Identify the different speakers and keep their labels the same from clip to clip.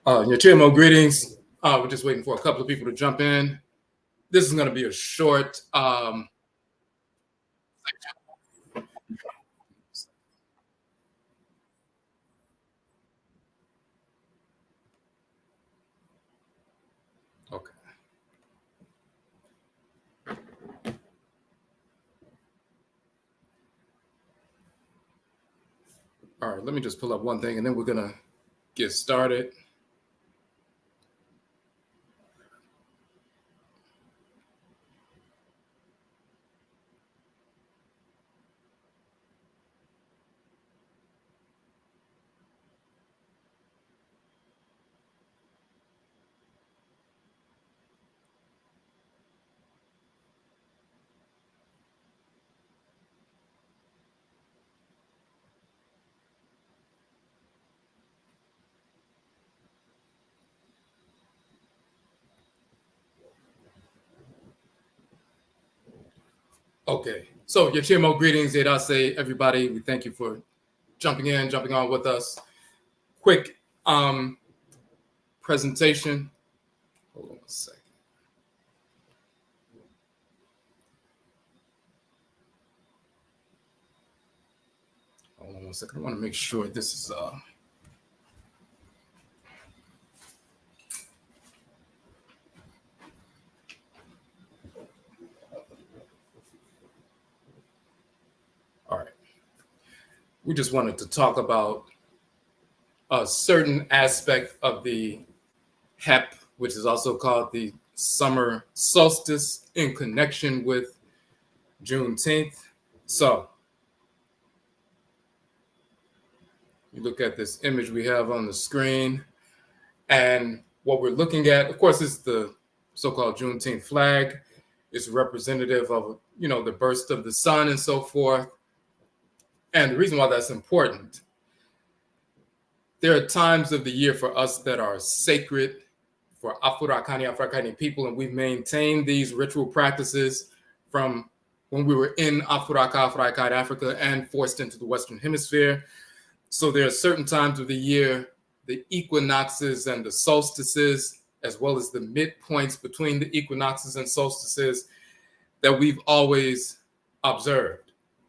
Speaker 1: Your TMO greetings. We're just waiting for a couple of people to jump in. This is going to be a short. Okay. All right. Let me just pull up one thing, and then we're going to get started. Okay. So your TMO greetings, say everybody. We thank you for jumping on with us. Quick presentation. Hold on a second. Hold on one second. I want to make sure this is all right. We just wanted to talk about a certain aspect of the HEP, which is also called the Summer Solstice, in connection with Juneteenth. So you look at this image we have on the screen, and what we're looking at, of course, is the so-called Juneteenth flag. It's representative of, the burst of the sun and so forth. And the reason why that's important, there are times of the year for us that are sacred for Afuraitkaitnit people, and we've maintained these ritual practices from when we were in Afuraitkaitnit, Africa, and forced into the Western Hemisphere. So there are certain times of the year, the equinoxes and the solstices, as well as the midpoints between the equinoxes and solstices, that we've always observed.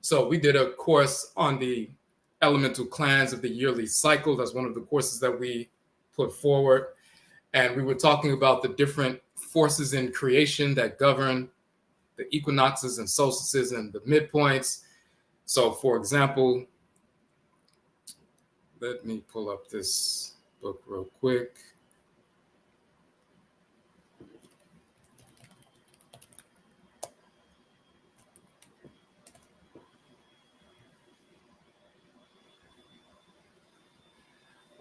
Speaker 1: So we did a course on the elemental clans of the yearly cycle. That's one of the courses that we put forward. And we were talking about the different forces in creation that govern the equinoxes and solstices and the midpoints. So, for example, let me pull up this book real quick.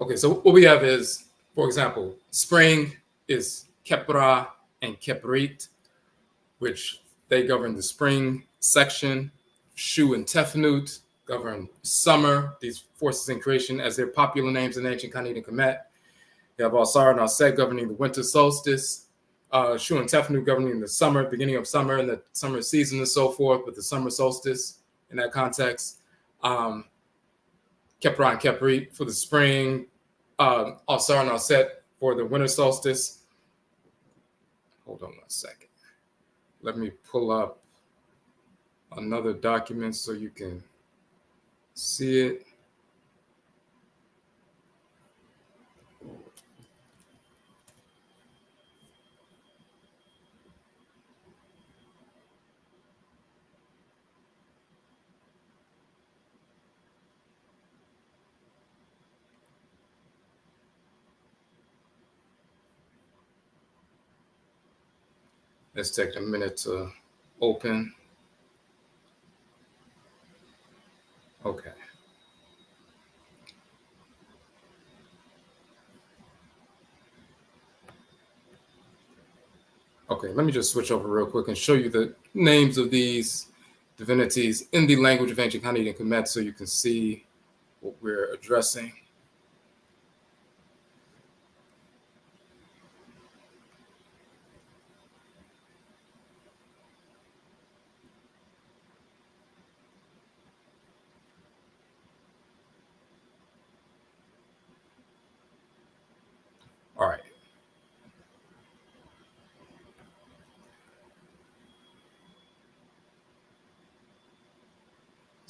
Speaker 1: Okay, so what we have is, for example, spring is Ra and Rait, which they govern the spring section. Shu and Tefnut govern summer, these forces in creation as their popular names in ancient Kanit and Kemet. You have Alsar and Alset governing the winter solstice. Shu and Tefnut governing the summer, beginning of summer and the summer season and so forth, with the summer solstice in that context. Ra and Rait for the spring. Alsar and Alset for the winter solstice. Hold on 1 second. Let me pull up another document so you can see it. Let's take a minute to open. Okay. Okay, let me just switch over real quick and show you the names of these divinities in the language of ancient Kanit and Kemet so you can see what we're addressing.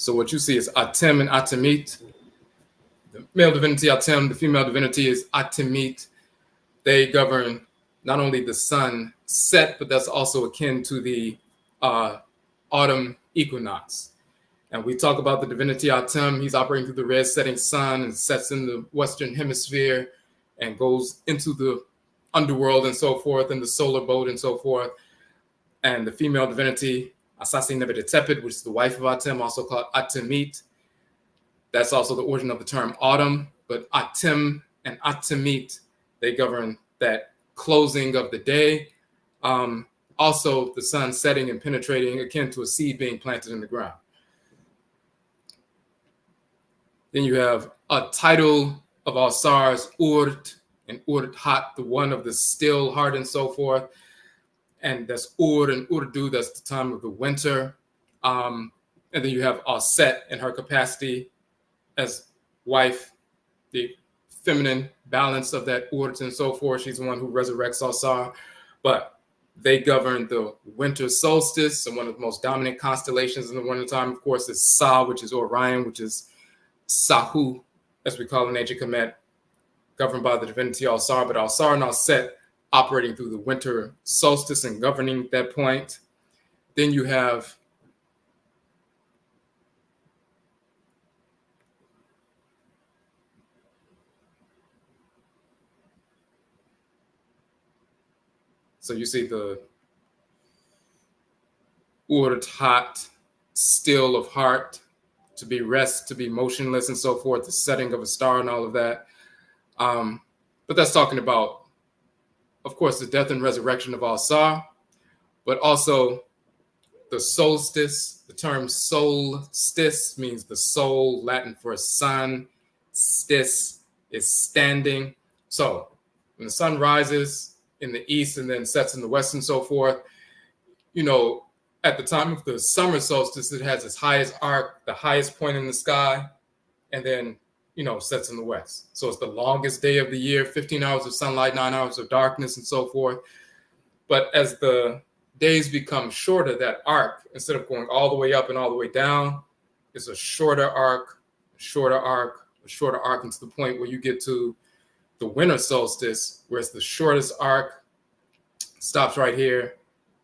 Speaker 1: So what you see is Atem and Atemit. The male divinity Atem, the female divinity is Atemit. They govern not only the sun set, but that's also akin to the autumn equinox. And we talk about the divinity Atem. He's operating through the red setting sun and sets in the Western hemisphere and goes into the underworld and so forth, and the solar boat and so forth. And the female divinity, Asasi Nebedetepet, which is the wife of Atem, also called Atemit. That's also the origin of the term autumn. But Atem and Atemit, they govern that closing of the day. Also, the sun setting and penetrating, akin to a seed being planted in the ground. Then you have a title of all stars, Urt and Hat, the one of the still heart and so forth. And that's Ur and Urdu, that's the time of the winter. And then you have Set in her capacity as wife, the feminine balance of that Urt and so forth. She's the one who resurrects Alsar. But they govern the winter solstice, and one of the most dominant constellations in the wintertime, of course, is Sa, which is Orion, which is Sahu, as we call in ancient Kemet, governed by the divinity Alsar, but Alsar and Set operating through the winter solstice and governing that point. Then you have so you see the Hat, still of heart, to be rest, to be motionless and so forth, the setting of a star and all of that. But that's talking about, of course, the death and resurrection of Alsar, but also the solstice. The term solstice means the soul, Latin for sun. Stis is standing. So when the sun rises in the east and then sets in the west and so forth, you know, at the time of the summer solstice, it has its highest arc, the highest point in the sky, and then, you know, sets in the west. So it's the longest day of the year, 15 hours of sunlight, 9 hours of darkness and so forth. But as the days become shorter, that arc, instead of going all the way up and all the way down, is a shorter arc, shorter arc, a shorter arc, into the point where you get to the winter solstice, where it's the shortest arc, stops right here,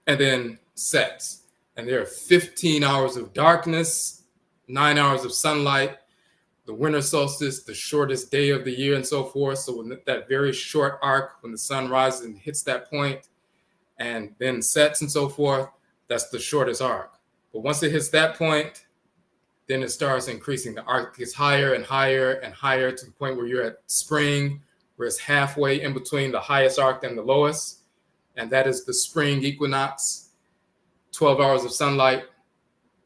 Speaker 1: and then sets. And there are 15 hours of darkness, 9 hours of sunlight. The winter solstice, the shortest day of the year and so forth. So when that very short arc, when the sun rises and hits that point and then sets and so forth, that's the shortest arc. But once it hits that point, then it starts increasing. The arc gets higher and higher and higher to the point where you're at spring, where it's halfway in between the highest arc and the lowest. And that is the spring equinox. 12 hours of sunlight,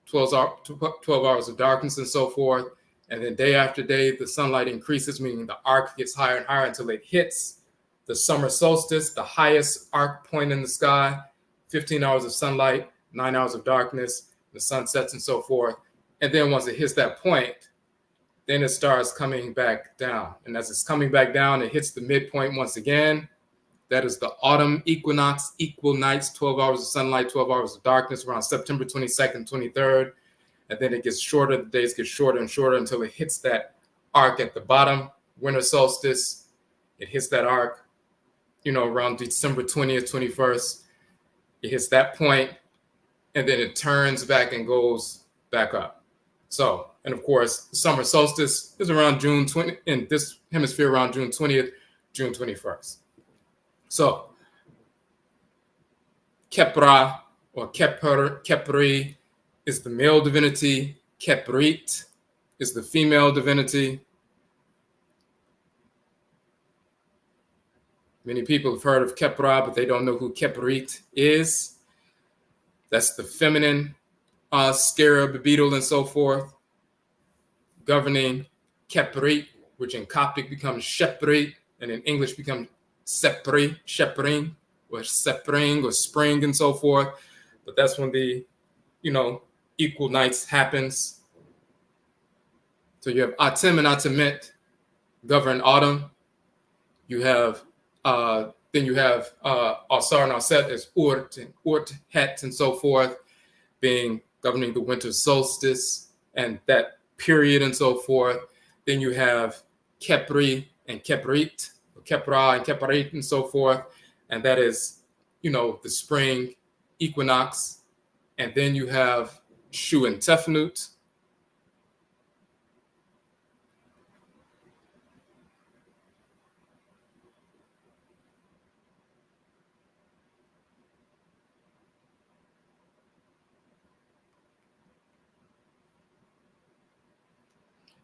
Speaker 1: 12 hours of darkness and so forth. And then day after day, the sunlight increases, meaning the arc gets higher and higher until it hits the summer solstice, the highest arc point in the sky, 15 hours of sunlight, 9 hours of darkness, the sun sets and so forth. And then once it hits that point, then it starts coming back down. And as it's coming back down, it hits the midpoint once again. That is the autumn equinox, equal nights, 12 hours of sunlight, 12 hours of darkness, around September 22nd, 23rd. And then it gets shorter, the days get shorter and shorter until it hits that arc at the bottom, winter solstice. It hits that arc, you know, around December 20th, 21st. It hits that point, and then it turns back and goes back up. So, and of course, the summer solstice is around June 20th, in this hemisphere around June 20th, June 21st. So, Kepra or Kepri is the male divinity. Keprit is the female divinity. Many people have heard of Kepra, but they don't know who Keprit is. That's the feminine scarab, beetle, and so forth, governing Keprit, which in Coptic becomes Sheprit, and in English becomes Sepri, Shepring, or Sepring, or spring, and so forth. But that's when the, you know, equal nights happens. So you have Atem and Atemet govern autumn. You have then you have Asar and Aset as Urt and Het and so forth, being governing the winter solstice. and that period and so forth. Then you have Kepri and Keprit, Kepra and Keprit and so forth. And that is, the spring equinox. And then you have Shu and Tefnut.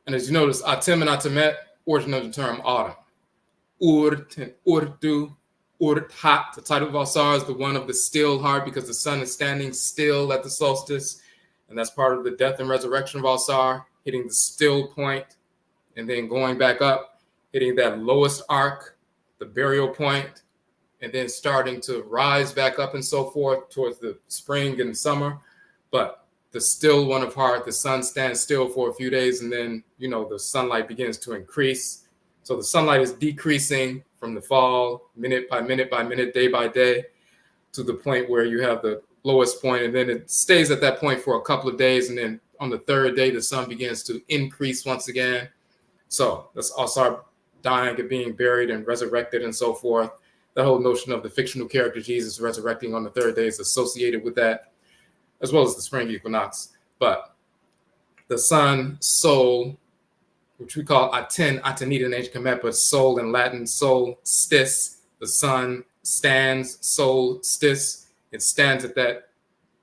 Speaker 1: And as you notice, Atem and Atemet, origin of the term autumn. Urt and Urdu, Urt-hat, the title of Alsar is the one of the still heart because the sun is standing still at the solstice. And that's part of the death and resurrection of Alsar, hitting the still point and then going back up, hitting that lowest arc, the burial point, and then starting to rise back up and so forth towards the spring and summer. But the still one of heart, the sun stands still for a few days, and then, the sunlight begins to increase. So the sunlight is decreasing from the fall, minute by minute by minute, day by day, to the point where you have the lowest point, and then it stays at that point for a couple of days, and then on the third day, the sun begins to increase once again. So that's also dying and being buried and resurrected and so forth. The whole notion of the fictional character Jesus resurrecting on the third day is associated with that, as well as the spring equinox. But the sun, soul, which we call Aten, Atenita in ancient Kemet, but soul in Latin, solstice. The sun stands, solstice. It stands at that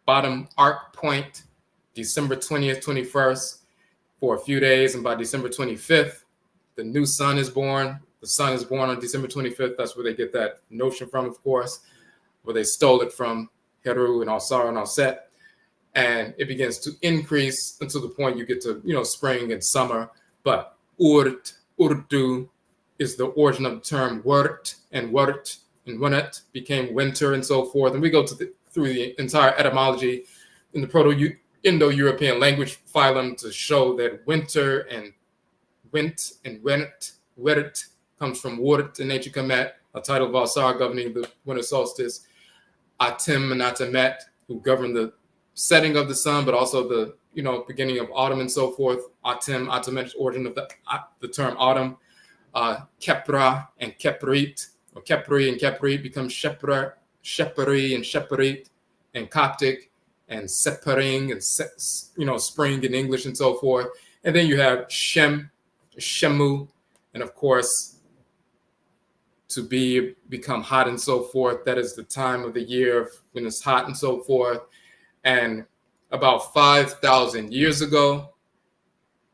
Speaker 1: bottom arc point, December 20th, 21st, for a few days. And by December 25th, the new sun is born. The sun is born on December 25th. That's where they get that notion from, of course, where they stole it from Heru and Alsar and Alset. And it begins to increase until the point you get to, spring and summer. But Urdu is the origin of the term wurt, and wunet became winter and so forth. And we go through the entire etymology in the Proto-Indo-European language phylum to show that winter and wint and weret comes from wurt in ancient Kemet, a title of Alsar governing the winter solstice. Atem and Atemet, who govern the setting of the sun, but also the beginning of autumn and so forth. Atem, Atemet, origin of the term autumn. Kepra and Keprit, or Kepri and Keprit become Shepri and Sheperit in Coptic, and Sepering and spring in English and so forth. And then you have Shemu, and of course, to become hot and so forth. That is the time of the year when it's hot and so forth. And about 5,000 years ago,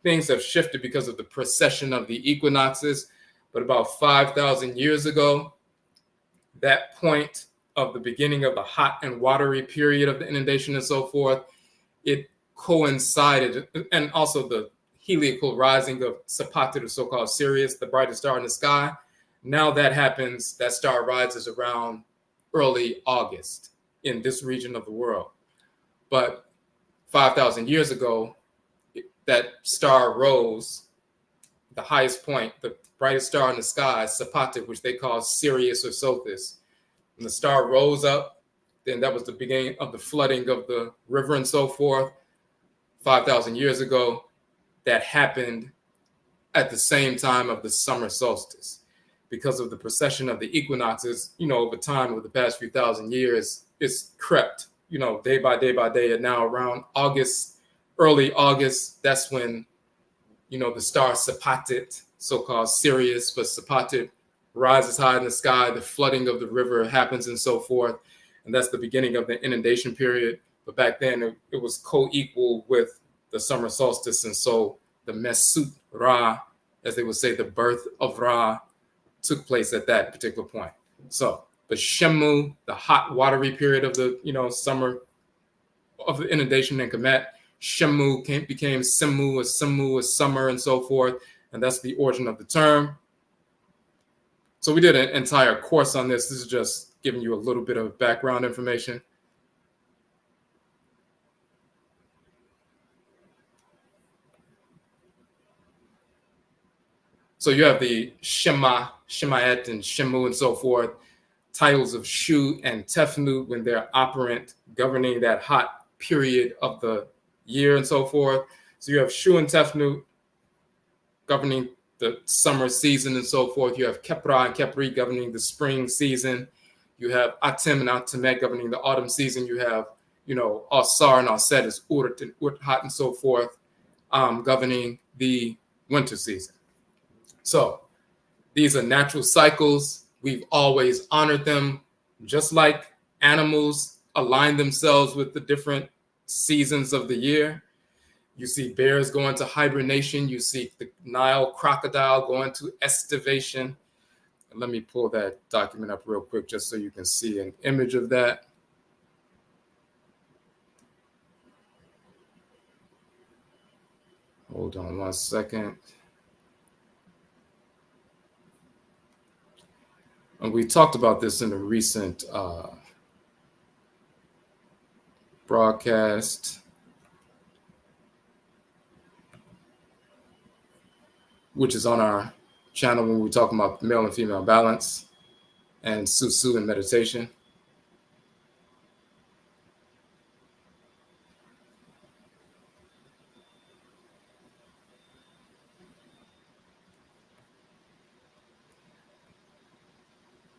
Speaker 1: things have shifted because of the precession of the equinoxes. But about 5,000 years ago, that point of the beginning of the hot and watery period of the inundation and so forth, it coincided, and also the heliacal rising of Sapati, the so-called Sirius, the brightest star in the sky. Now that happens, that star rises around early August in this region of the world. But 5,000 years ago, that star rose, the highest point, the brightest star in the sky, Sapati, which they call Sirius or Sothis. And the star rose up, then that was the beginning of the flooding of the river and so forth. 5,000 years ago, that happened at the same time of the summer solstice. Because of the precession of the equinoxes, over time, over the past few thousand years, it's crept, day by day by day. And now around August, early August, that's when, the star Sapatit, so-called Sirius, but Sapatit rises high in the sky. The flooding of the river happens and so forth. And that's the beginning of the inundation period. But back then, it was co-equal with the summer solstice. And so the Mesut Ra, as they would say, the birth of Ra, took place at that particular point. So the Shemu, the hot, watery period of the, summer of the inundation in Kemet, Shemu became Semu as summer and so forth. And that's the origin of the term. So we did an entire course on this. This is just giving you a little bit of background information. So you have the Shema, Shemaet, and Shemu and so forth, titles of Shu and Tefnut when they're operant, governing that hot period of the year and so forth. So you have Shu and Tefnut governing the summer season and so forth. You have Kepra and Kepri governing the spring season. You have Atim and Atimet governing the autumn season. You have, Asar and Aset as Urt and Urthat and so forth, governing the winter season. So these are natural cycles. We've always honored them, just like animals align themselves with the different seasons of the year. You see bears go into hibernation. You see the Nile crocodile go into estivation. And let me pull that document up real quick just so you can see an image of that. Hold on 1 second. And we talked about this in a recent broadcast, which is on our channel when we're talking about male and female balance and Susu and meditation.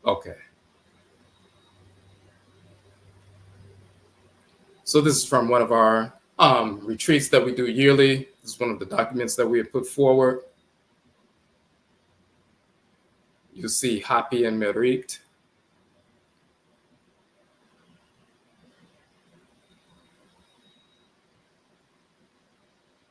Speaker 1: Okay. So this is from one of our retreats that we do yearly. This is one of the documents that we have put forward. You see Hapi and Merit.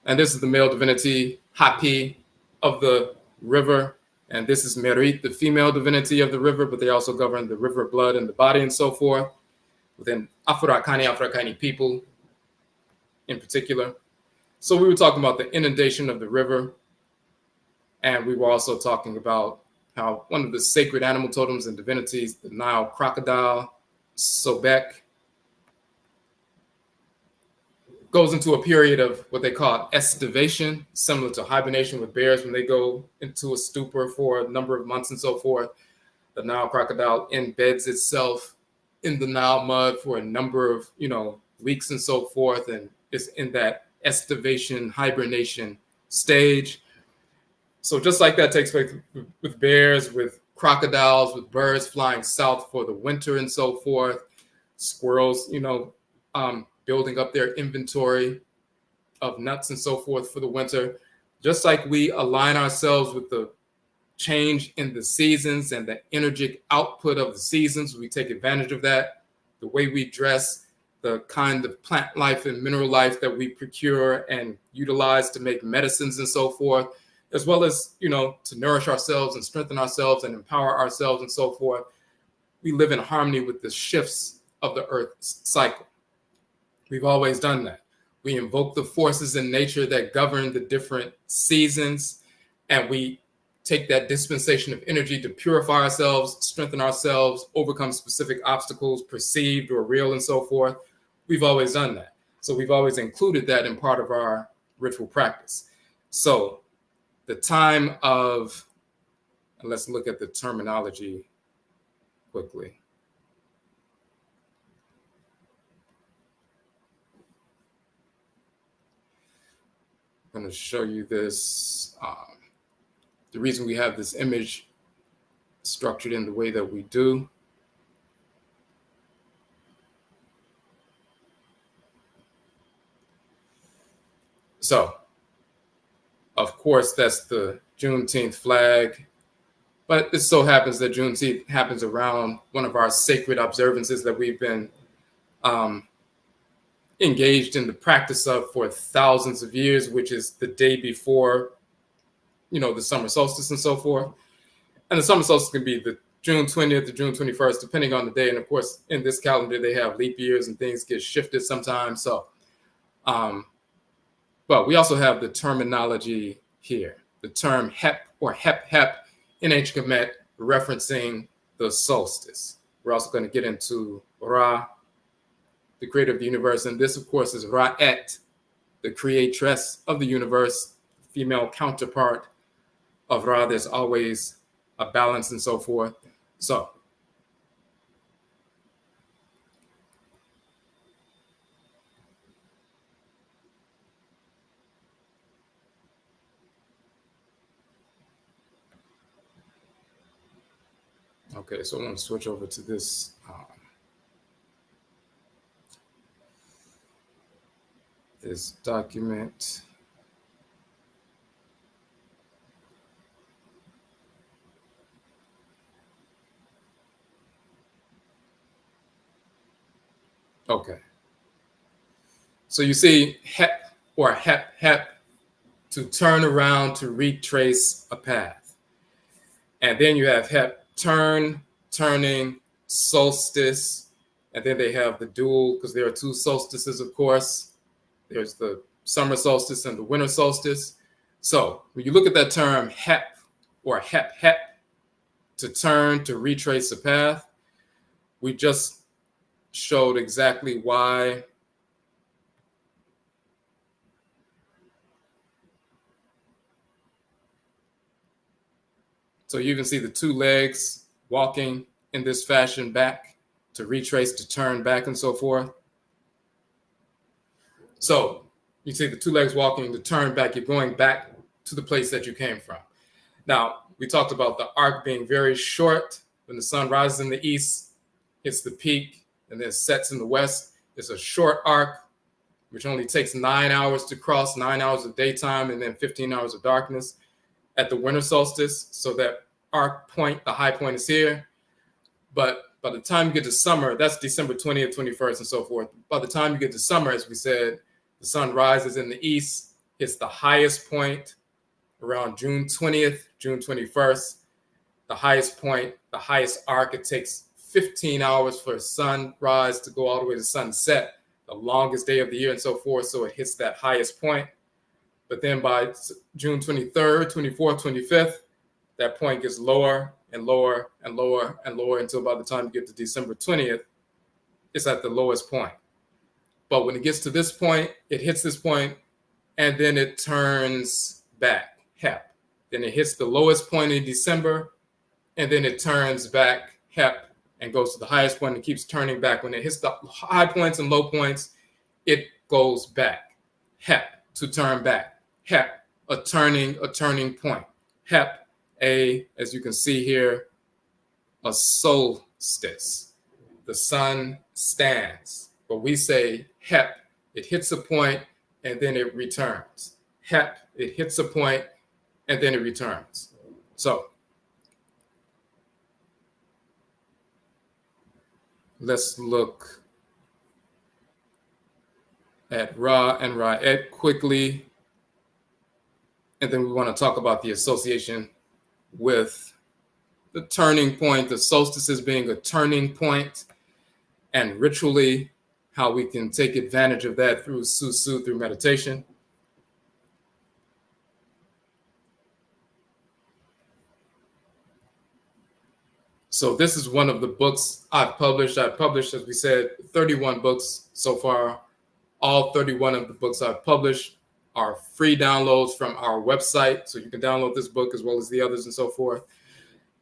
Speaker 1: And this is the male divinity, Hapi, of the river. And this is Merit, the female divinity of the river, but they also govern the river blood and the body and so forth. Within Afuraitkaini people in particular. So we were talking about the inundation of the river. And we were also talking about how one of the sacred animal totems and divinities, the Nile crocodile, Sobek, goes into a period of what they call estivation, similar to hibernation with bears when they go into a stupor for a number of months and so forth. The Nile crocodile embeds itself in the Nile mud for a number of, weeks and so forth, and is in that estivation, hibernation stage. So just like that takes place with bears, with crocodiles, with birds flying south for the winter and so forth, squirrels, building up their inventory of nuts and so forth for the winter. Just like we align ourselves with the change in the seasons and the energetic output of the seasons, we take advantage of that. The way we dress, the kind of plant life and mineral life that we procure and utilize to make medicines and so forth, as well as, to nourish ourselves and strengthen ourselves and empower ourselves and so forth. We live in harmony with the shifts of the Earth's cycle. We've always done that. We invoke the forces in nature that govern the different seasons, and we take that dispensation of energy to purify ourselves, strengthen ourselves, overcome specific obstacles, perceived or real and so forth. We've always done that. So we've always included that in part of our ritual practice. So the time of, and let's look at the terminology quickly. I'm going to show you this. The reason we have this image structured in the way that we do. So, of course, that's the Juneteenth flag. But it so happens that Juneteenth happens around one of our sacred observances that we've been engaged in the practice of for thousands of years, which is the day before, the summer solstice and so forth. And the summer solstice can be the June 20th to June 21st, depending on the day. And of course, in this calendar, they have leap years and things get shifted sometimes. So, but we also have the terminology here, the term HEP or HEP in ancient Kemet, referencing the solstice. We're also going to get into Ra, the creator of the universe. And this, of course, is Rait, the creatress of the universe, female counterpart of Ra. There's always a balance and so forth. So Okay, so I'm going to switch over to this. This document. Okay. So you see HEP or HEP, to turn around to retrace a path. And then you have HEP, turning, solstice. And then they have the dual, because there are two solstices, of course. There's the summer solstice and the winter solstice. So when you look at that term HEP or HEP, to turn to retrace a path, we just showed exactly why. So you can see the two legs walking in this fashion back to retrace, to turn back, and so forth. So you see the two legs walking to turn back. You're going back to the place that you came from. Now, we talked about the arc being very short. When the sun rises in the east, hits the peak, and then sets in the west. It's a short arc, which only takes 9 hours to cross, 9 hours of daytime, and then 15 hours of darkness at the winter solstice. So that arc point, the high point, is here. But by the time you get to summer, that's December 20th, 21st, and so forth. By the time you get to summer, as we said, the sun rises in the east. It's the highest point around June 20th, June 21st. The highest point, the highest arc. It takes 15 hours for sunrise to go all the way to sunset, the longest day of the year, and so forth. So it hits that highest point. But then by June 23rd, 24th, 25th, that point gets lower and lower and lower and lower until by the time you get to December 20th, it's at the lowest point. But when it gets to this point, it hits this point, and then it turns back, HEP. Then it hits the lowest point in December, and then it turns back, HEP, and goes to the highest point and keeps turning back. When it hits the high points and low points, it goes back, HEP, to turn back, HEP, a turning point, HEP, as you can see here, a solstice. The sun stands, but we say HEP, it hits a point and then it returns. HEP, it hits a point and then it returns. So let's look at Ra and Rait quickly, and then we want to talk about the association with the turning point, the solstices being a turning point, and ritually how we can take advantage of that through Susu, through meditation. So this is one of the books I've published. I've published, as we said, 31 books so far. All 31 of the books I've published are free downloads from our website. So you can download this book as well as the others and so forth.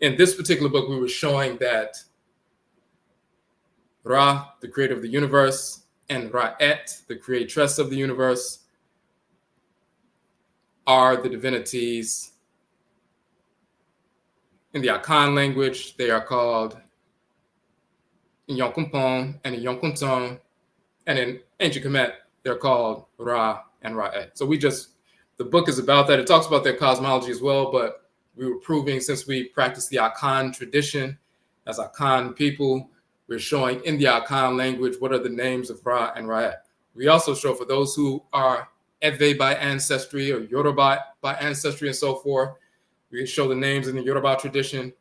Speaker 1: In this particular book, we were showing that Ra, the creator of the universe, and Rait, the creatress of the universe, are the divinities. In the Akan language, they are called Yonkumpon and Yonkunton. And in ancient Kemet, they're called Ra and Rait. So the book is about that. It talks about their cosmology as well, but we were proving, since we practice the Akan tradition as Akan people, we're showing in the Akan language what are the names of Ra and Rait. We also show, for those who are Ewe by ancestry or Yoruba by ancestry and so forth, we show the names in the Yoruba tradition,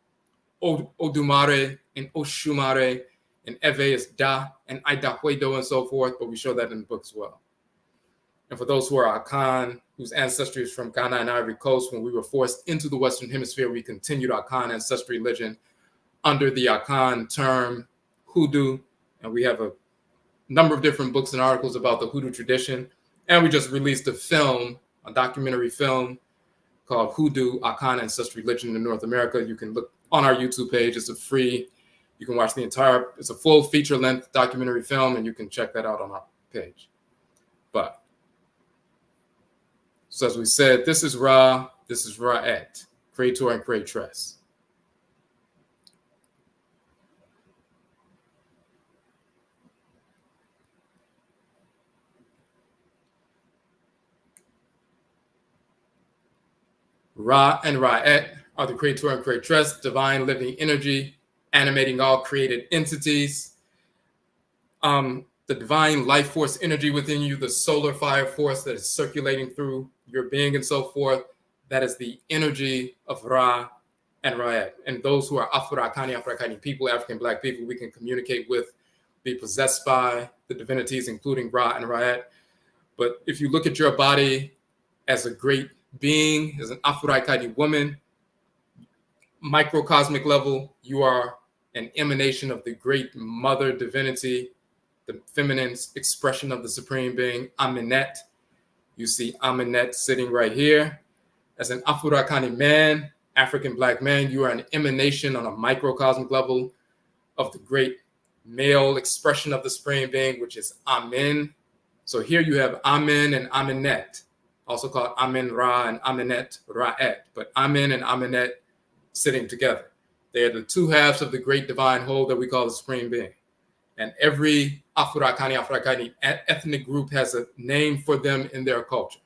Speaker 1: Odumare and Oshumare, and Ewe is Da and Aidahwedo and so forth, but we show that in the book as well. And for those who are Akan, whose ancestry is from Ghana and Ivory Coast, when we were forced into the Western Hemisphere, we continued Akan ancestry religion under the Akan term Hoodoo. And we have a number of different books and articles about the Hoodoo tradition. And we just released a documentary film called Hoodoo, Akan Ancestry Religion in North America. You can look on our YouTube page. It's you can watch it's a full feature-length documentary film, and you can check that out on our page. So as we said, this is Ra, this is Rait, creator and creatress. Ra and Rait are the creator and creatress, divine living energy, animating all created entities. The divine life force energy within you, the solar fire force that is circulating through your being and so forth, that is the energy of Ra and Rait. And those who are Afuraitkaitnit people, African Black people, we can communicate with, be possessed by the divinities, including Ra and Rait. But if you look at your body as a great being, as an Afuraitkaitnit woman, microcosmic level, you are an emanation of the great mother divinity, the feminine expression of the supreme being, Amenet. You see Amenet sitting right here. As an Afurakani man, African Black man, you are an emanation on a microcosmic level of the great male expression of the supreme being, which is Amen. So here you have Amen and Amenet, also called Amen Ra and Amenet Rait, but Amen and Amenet sitting together. They are the two halves of the great divine whole that we call the supreme being. And every Afuraitkaitnit ethnic group has a name for them in their culture.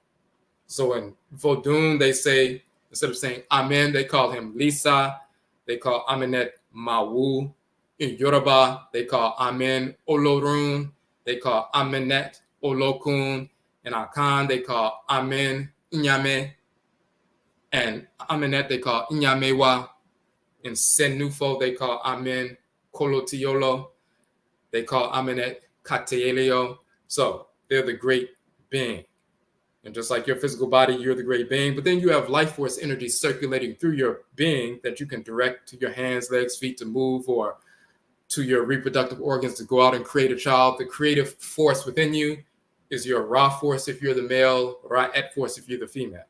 Speaker 1: So in Vodun, they say, instead of saying Amen, they call him Lisa. They call Amenet Mawu. In Yoruba, they call Amen Olorun. They call Amenet Olokun. In Akan, they call Amen Nyame. And Amenet, they call Nyamewa. In Senufo, they call Amen Kolotiolo. They call Amenet Kateelio. So they're the great being. And just like your physical body, you're the great being. But then you have life force energy circulating through your being that you can direct to your hands, legs, feet to move, or to your reproductive organs to go out and create a child. The creative force within you is your Ra force if you're the male, Rait force if you're the female.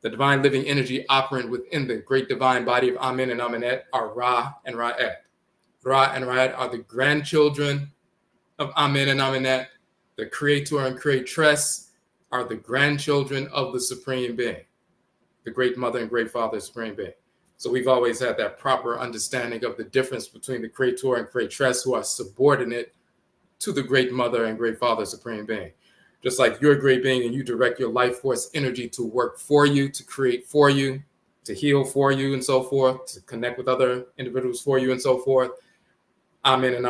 Speaker 1: The divine living energy operant within the great divine body of Amen and Amenet are Ra and Rait. Ra and Rait are the grandchildren of Amen and Amenet. The creator and creatress are the grandchildren of the supreme being, the great mother and great father, supreme being. So we've always had that proper understanding of the difference between the creator and creatress, who are subordinate to the great mother and great father, supreme being. Just like you're a great being and you direct your life force energy to work for you, to create for you, to heal for you and so forth, to connect with other individuals for you and so forth. Amen and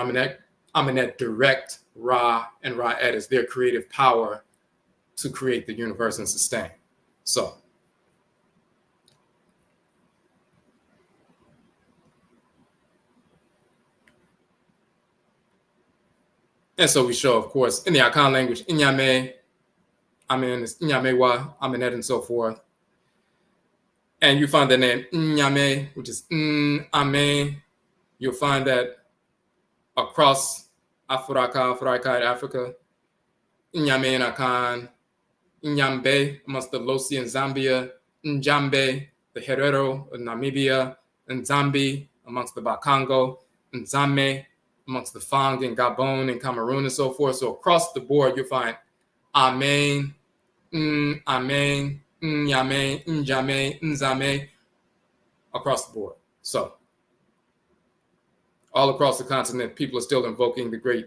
Speaker 1: Amenet direct Ra and Rait as their creative power to create the universe and sustain. So and so we show, of course, in the Akan language, Inyame, Amen is Inyamewa, Amenet, and so forth. And you find the name Inyame, which is Ame. You'll find that across Afuraitkaitnit, Africa, Inyame and Akan, Inyambe amongst the Losi and Zambia, Njambe, the Herero of Namibia, and Zambi amongst the Bakongo, and Zame amongst the Fang and Gabon and Cameroon and so forth. So across the board, you'll find Amen, Amen, Nyame, Njame, Nzame, across the board. So all across the continent, people are still invoking the great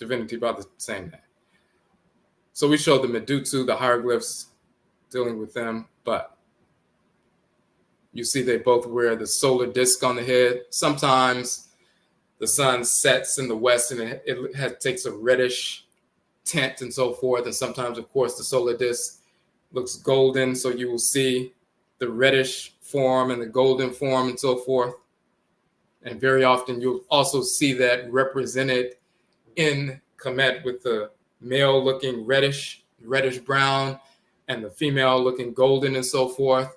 Speaker 1: divinity by the same name. So we show the Medutu, the hieroglyphs, dealing with them, but you see they both wear the solar disc on the head. Sometimes the sun sets in the west and it takes a reddish tint and so forth. And sometimes, of course, the solar disc looks golden. So you will see the reddish form and the golden form and so forth. And very often you'll also see that represented in Kemet with the male looking reddish brown and the female looking golden and so forth.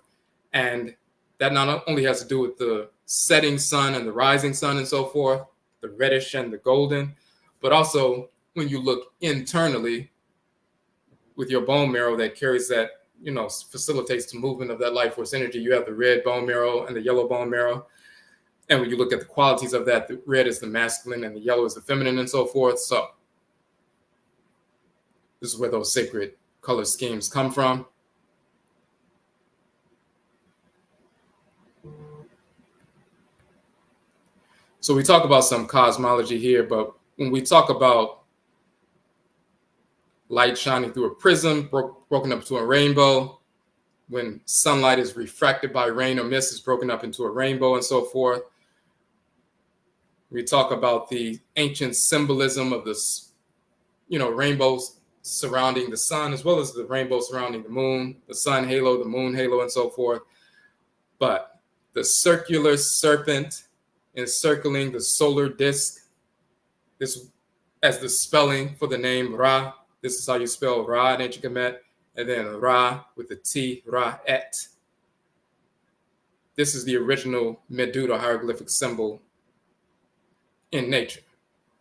Speaker 1: And that not only has to do with the setting sun and the rising sun and so forth, the reddish and the golden, but also when you look internally with your bone marrow that carries that, facilitates the movement of that life force energy, you have the red bone marrow and the yellow bone marrow. And when you look at the qualities of that, the red is the masculine and the yellow is the feminine and so forth. So this is where those sacred color schemes come from. So we talk about some cosmology here, but when we talk about light shining through a prism, broken up to a rainbow, when sunlight is refracted by rain or mist, is broken up into a rainbow and so forth. We talk about the ancient symbolism of this, rainbows surrounding the sun, as well as the rainbow surrounding the moon, the sun halo, the moon halo, and so forth. But the circular serpent encircling the solar disk, this as the spelling for the name Ra. This is how you spell Ra in ancient Kemet, and then Ra with the T, Ra-et. This is the original Medusa hieroglyphic symbol in nature.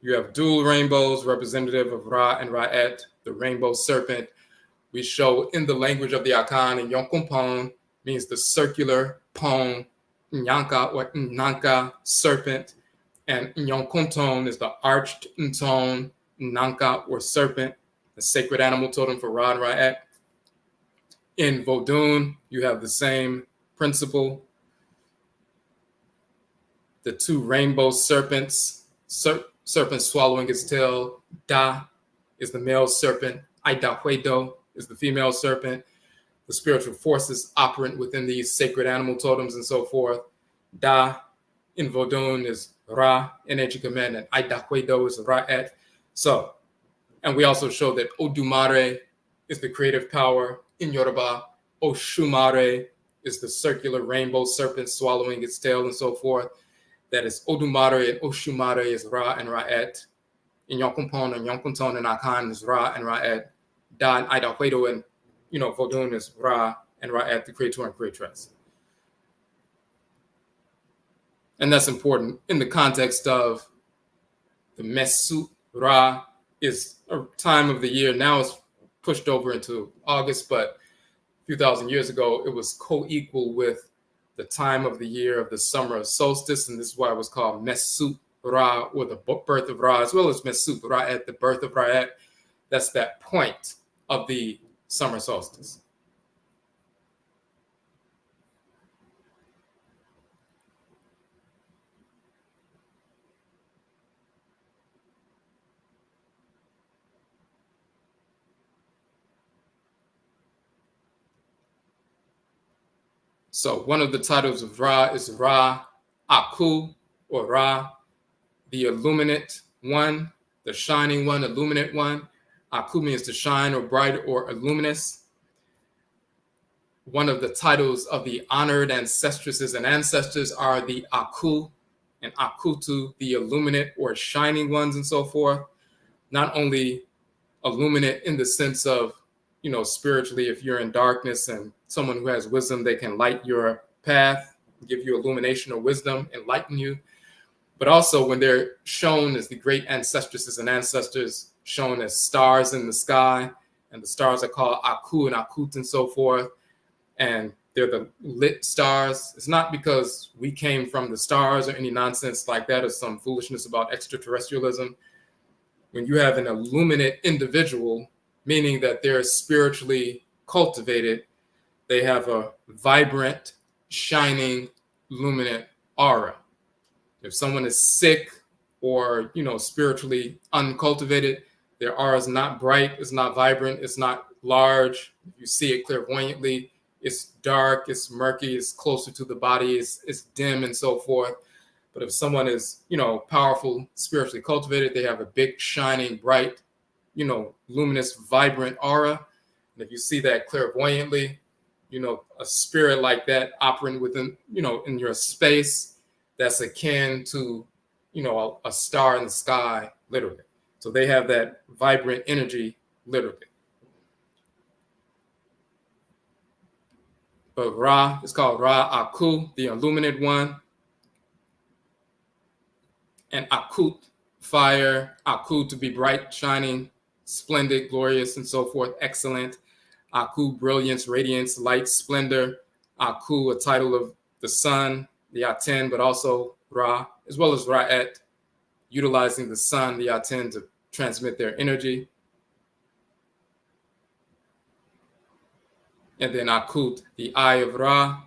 Speaker 1: You have dual rainbows representative of Ra and Rait, the rainbow serpent. We show in the language of the Akan, and Yonkumpon means the circular pon, Nyanka or Nanka serpent, and Yonkunton is the arched Nton, Nanka or serpent, the sacred animal totem for Ra and Rait. In Vodun, you have the same principle. The two rainbow serpents, serpent swallowing its tail. Da is the male serpent. Aidahuedo is the female serpent. The spiritual forces operant within these sacred animal totems and so forth. Da in Vodun is Ra in ancient Kemet, and Aidahuedo is Rait. So, and we also show that Odumare is the creative power in Yoruba. Oshumare is the circular rainbow serpent swallowing its tail and so forth. That is Odumare and Oshumare is Ra and Rait. In Yonkumpon and Yonkunton and Akan is Ra and Rait. Da and Aidahuedo and Vodun is Ra and Rait, the creator and creatress. And that's important in the context of the Mesut. Ra is a time of the year. Now it's pushed over into August, but a few thousand years ago, it was co-equal with the time of the year of the summer solstice, and this is why it was called Mesut Ra, or the birth of Ra, as well as Mesut Rait, the birth of Rait. That's that point of the summer solstice. So one of the titles of Ra is Ra Aku, or Ra, the illuminate one, the shining one, illuminate one. Aku means to shine or bright or illuminous. One of the titles of the honored ancestresses and ancestors are the Aku and Akutu, the illuminate or shining ones and so forth. Not only illuminate in the sense of, spiritually, if you're in darkness and someone who has wisdom, they can light your path, give you illumination or wisdom, enlighten you. But also when they're shown as the great ancestresses and ancestors, shown as stars in the sky, and the stars are called Aku and Akut and so forth, and they're the lit stars. It's not because we came from the stars or any nonsense like that or some foolishness about extraterrestrialism. When you have an illuminate individual, meaning that they're spiritually cultivated, they have a vibrant, shining, luminant aura. If someone is sick or, spiritually uncultivated, their aura is not bright, it's not vibrant, it's not large. You see it clairvoyantly. It's dark, it's murky, it's closer to the body, it's dim and so forth. But if someone is, powerful, spiritually cultivated, they have a big, shining, bright, luminous, vibrant aura. And if you see that clairvoyantly, a spirit like that operating within, in your space, that's akin to, a star in the sky, literally. So they have that vibrant energy, literally. But Ra is called Ra Aku, the illuminate one. And Akut, fire. Aku, to be bright, shining, splendid, glorious, and so forth, excellent. Aku, brilliance, radiance, light, splendor. Aku, a title of the sun, the Aten, but also Ra, as well as Rait, utilizing the sun, the Aten, to transmit their energy. And then Akut, the eye of Ra,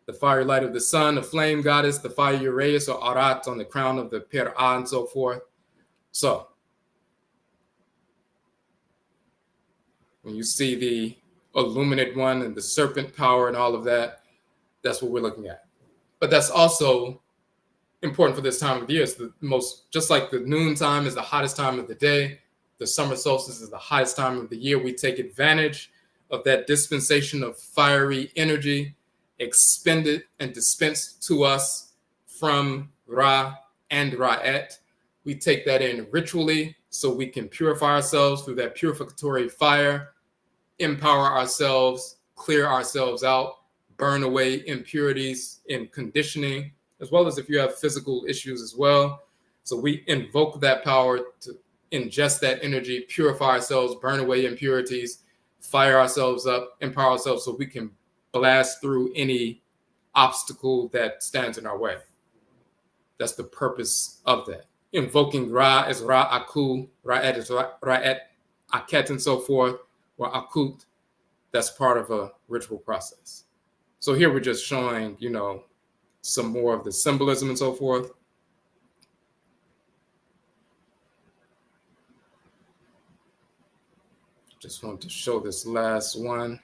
Speaker 1: the fiery light of the sun, the flame goddess, the fire Uraeus or Arat on the crown of the Per'a and so forth. So when you see the illuminate one and the serpent power and all of that. That's what we're looking at. But that's also important for this time of the year. It's the most, just like the noon time is the hottest time of the day, the summer solstice is the hottest time of the year. We take advantage of that dispensation of fiery energy expended and dispensed to us from Ra and Rait. We take that in ritually so we can purify ourselves through that purificatory fire, empower ourselves, clear ourselves out, burn away impurities in conditioning, as well as if you have physical issues as well. So we invoke that power to ingest that energy, purify ourselves, burn away impurities, fire ourselves up, empower ourselves so we can blast through any obstacle that stands in our way. That's the purpose of that. Invoking Ra as Ra Aku, Ra'et is Ra'et Aket, and so forth, or Akut. That's part of a ritual process. So here we're just showing, some more of the symbolism and so forth. Just want to show this last one.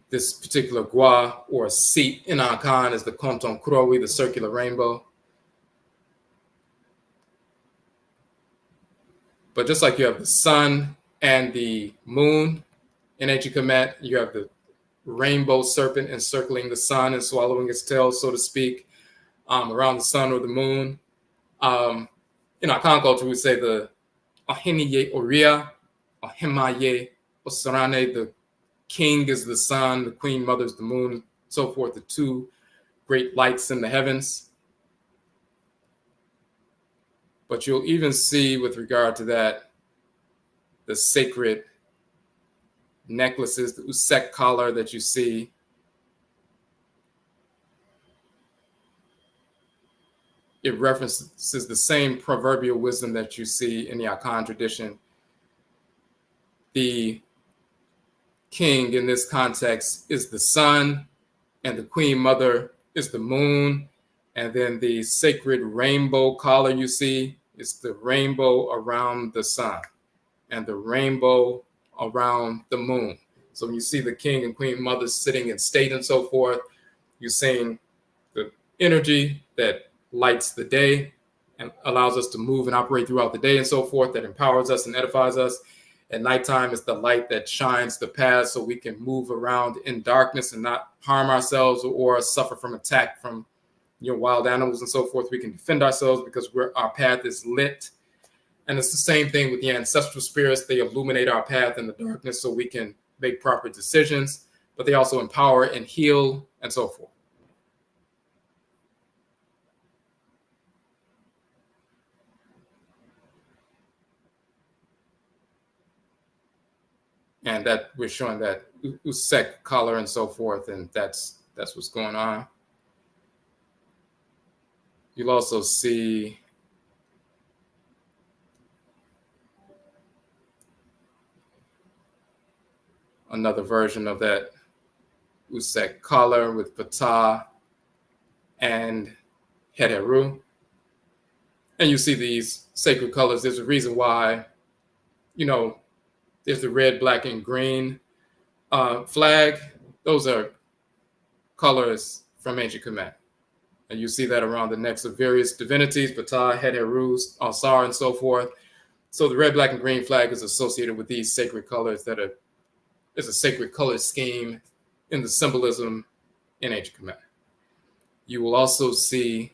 Speaker 1: This particular gua or seat in Akan is the Konton Krowi, the circular rainbow. But just like you have the sun and the moon in Ancient Kemet, you have the rainbow serpent encircling the sun and swallowing its tail, so to speak, around the sun or the moon. In Akan culture, we say the Ahiniye Oria, Ahimaye Osarane, the king is the sun, the queen mother is the moon, so forth, the two great lights in the heavens. But you'll even see with regard to that, the sacred necklaces, the usek collar that you see. It references the same proverbial wisdom that you see in the Akan tradition. The king in this context is the sun, and the queen mother is the moon. And then the sacred rainbow collar you see is the rainbow around the sun and the rainbow around the moon. So when you see the king and queen mother sitting in state and so forth, you're seeing the energy that lights the day and allows us to move and operate throughout the day and so forth, that empowers us and edifies us. At nighttime is the light that shines the path so we can move around in darkness and not harm ourselves or suffer from attack from wild animals and so forth. We can defend ourselves because our path is lit. And it's the same thing with the ancestral spirits. They illuminate our path in the darkness so we can make proper decisions, but they also empower and heal and so forth. And that we're showing that usek collar and so forth, and that's what's going on. You'll also see another version of that usek collar with Ptah and Heteru. And you see these sacred colors. There's a reason why, there's the red, black, and green flag. Those are colors from Ancient Kemet. And you see that around the necks of various divinities, Ptah, Heteru, Alsar, and so forth. So the red, black, and green flag is associated with these sacred colors is a sacred color scheme in the symbolism in Ancient Kemet. You will also see,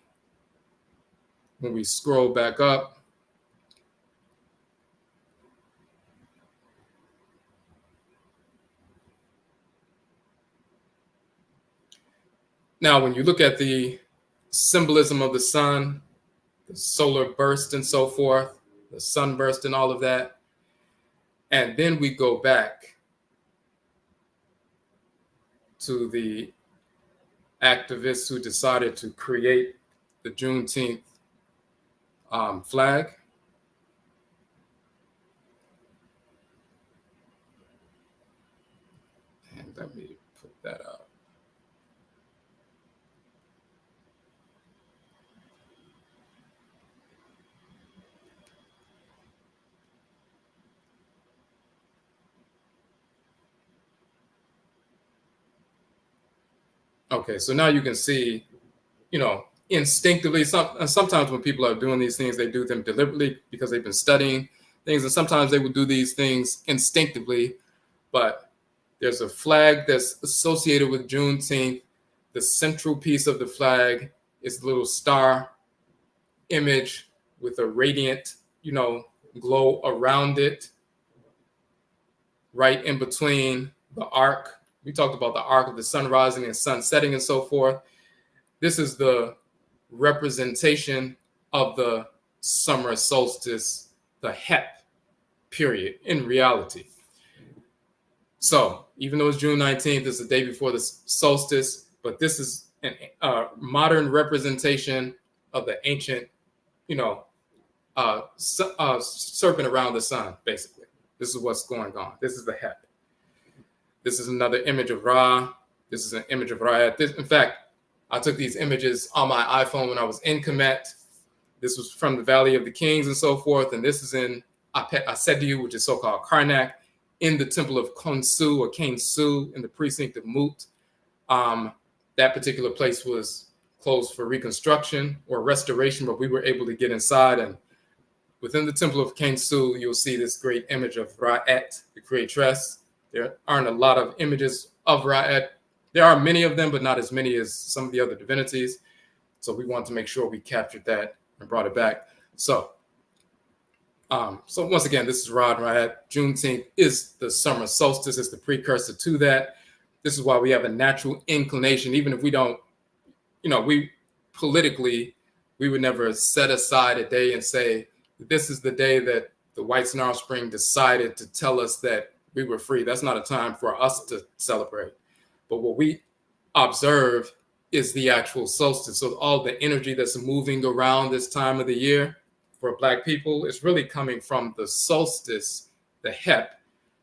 Speaker 1: when we scroll back up, now when you look at the symbolism of the sun, the solar burst and so forth, the sunburst and all of that, and then we go back to the activists who decided to create the Juneteenth flag. And let me put that up. Okay, so now you can see, instinctively. Sometimes when people are doing these things, they do them deliberately because they've been studying things, and sometimes they will do these things instinctively. But there's a flag that's associated with Juneteenth. The central piece of the flag is a little star image with a radiant, glow around it, right in between the arc. We talked about the arc of the sun rising and sun setting and so forth. This is the representation of the summer solstice, the HEP period in reality. So even though it's June 19th, it's the day before the solstice, but this is a modern representation of the ancient, serpent around the sun, basically. This is what's going on. This is the HEP. This is another image of Ra. This is an image of Rait. In fact, I took these images on my iPhone when I was in Kemet. This was from the Valley of the Kings and so forth. And this is in Asediu, which is so-called Karnak, in the temple of Khonsu or Kainsu in the precinct of Mut. That particular place was closed for reconstruction or restoration, but we were able to get inside. And within the temple of Kainsu, you'll see this great image of Rait, the Creatress. There aren't a lot of images of Rait. There are many of them, but not as many as some of the other divinities. So we want to make sure we captured that and brought it back. So once again, this is Ra and Rait. Juneteenth is the summer solstice. It's the precursor to that. This is why we have a natural inclination, even if we don't, we politically, we would never set aside a day and say, this is the day that the white snarl spring decided to tell us that we were free. That's not a time for us to celebrate. But what we observe is the actual solstice. So all the energy that's moving around this time of the year for Black people is really coming from the solstice, the HEP,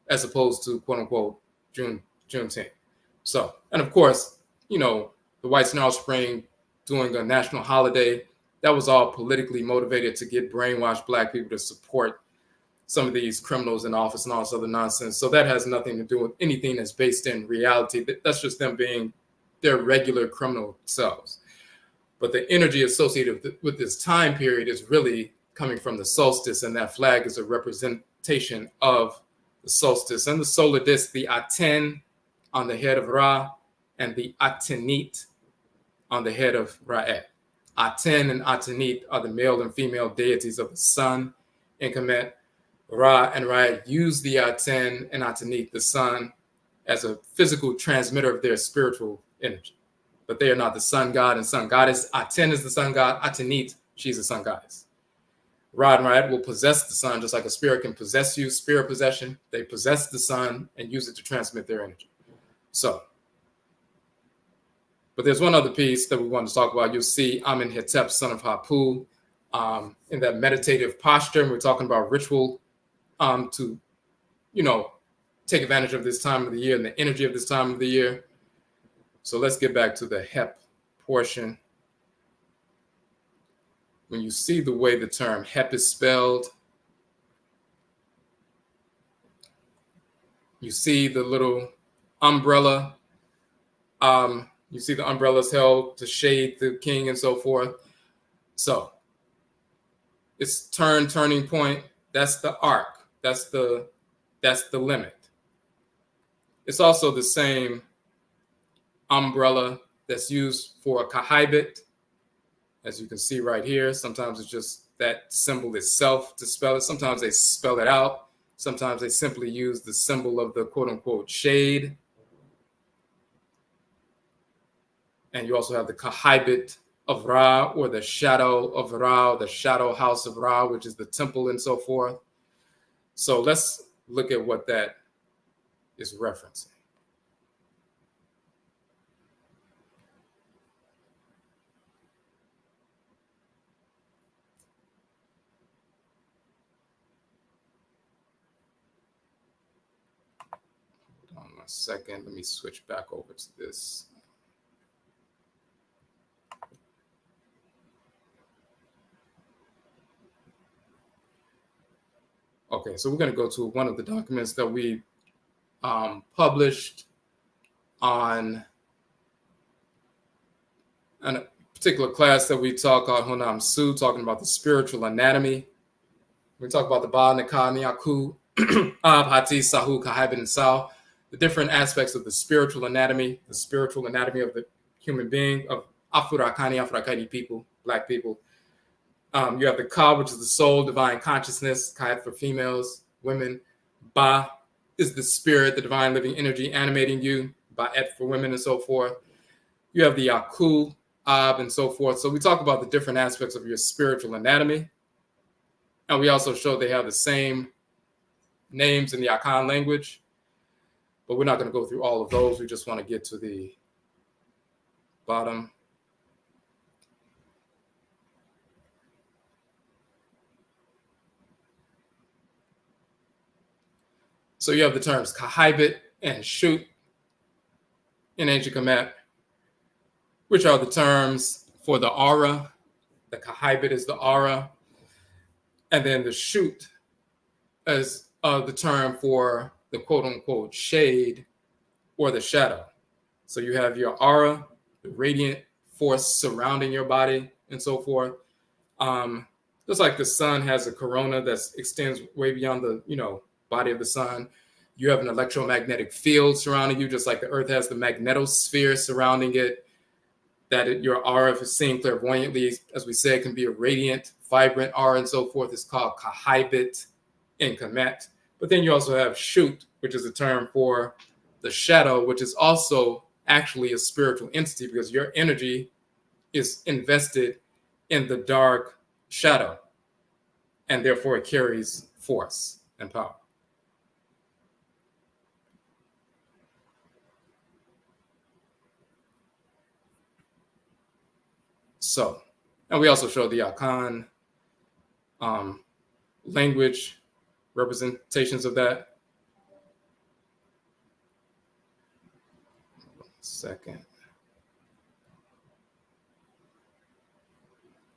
Speaker 1: as opposed to quote unquote Juneteenth. So, and of course, the white snarl spring doing a national holiday, that was all politically motivated to get brainwashed Black people to support some of these criminals in office and all this other nonsense. So that has nothing to do with anything that's based in reality. That's just them being their regular criminal selves. But the energy associated with this time period is really coming from the solstice, and that flag is a representation of the solstice. And the solar disk, the Aten on the head of Ra, and the Atenit on the head of Rait. Aten and Atenit are the male and female deities of the sun in Kemet. Ra and Rait use the Aten and Atenit, the sun, as a physical transmitter of their spiritual energy. But they are not the sun god and sun goddess. Aten is the sun god. Atenit, she's the sun goddess. Ra and Rait will possess the sun just like a spirit can possess you, spirit possession. They possess the sun and use it to transmit their energy. So, but there's one other piece that we want to talk about. You'll see Amenhotep, son of Hapu, in that meditative posture. And we're talking about ritual to, take advantage of this time of the year and the energy of this time of the year. So let's get back to the HEP portion. When you see the way the term HEP is spelled, you see the little umbrella. You see the umbrellas held to shade the king and so forth. So it's turning point. That's the arc. That's the limit. It's also the same umbrella that's used for a kahibit, as you can see right here. Sometimes it's just that symbol itself to spell it. Sometimes they spell it out. Sometimes they simply use the symbol of the quote unquote shade. And you also have the kahibit of Ra, or the shadow of Ra, the shadow house of Ra, which is the temple and so forth. So let's look at what that is referencing. Hold on a second. Let me switch back over to this. Okay, so we're going to go to one of the documents that we published on a particular class that we taught called Honam Su, talking about the spiritual anatomy. We talk about the Ba, Nika, Niaku, Ab, Hati, Sahu, Kahibin, and Sao, the different aspects of the spiritual anatomy of the human being, of Afurakani, Afuraitkaitnit people, Black people. You have the Ka, which is the soul, divine consciousness, Kayat for females, women. Ba is the spirit, the divine living energy animating you, Ba'et for women, and so forth. You have the Yaku, Ab, and so forth. So we talk about the different aspects of your spiritual anatomy. And we also show they have the same names in the Akan language. But we're not going to go through all of those. We just want to get to the bottom. So you have the terms kahibit and shoot in ancient Kemet, which are the terms for the aura. The kahibit is the aura. And then the shoot is the term for the quote unquote shade or the shadow. So you have your aura, the radiant force surrounding your body, and so forth. Just like the sun has a corona that extends way beyond the body of the sun, you have an electromagnetic field surrounding you, just like the earth has the magnetosphere surrounding it. Your aura, if it's seen clairvoyantly, as we said, can be a radiant, vibrant aura and so forth. It's called kahibit in Kemet. But then you also have shoot, which is a term for the shadow, which is also actually a spiritual entity because your energy is invested in the dark shadow, and therefore it carries force and power. So, and we also show the Akan language representations of that. Second.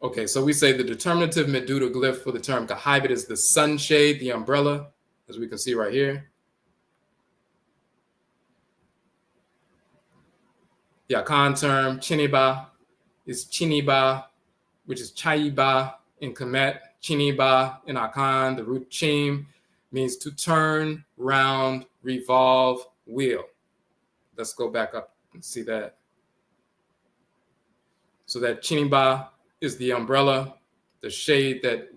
Speaker 1: Okay, so we say the determinative Meduta glyph for the term kahibit is the sunshade, the umbrella, as we can see right here. The Akan term chiniba is chiniba, which is chaiba in Kemet, chiniba in Akan. The root chim means to turn, round, revolve, wheel. Let's go back up and see that. So that chiniba is the umbrella, the shade that,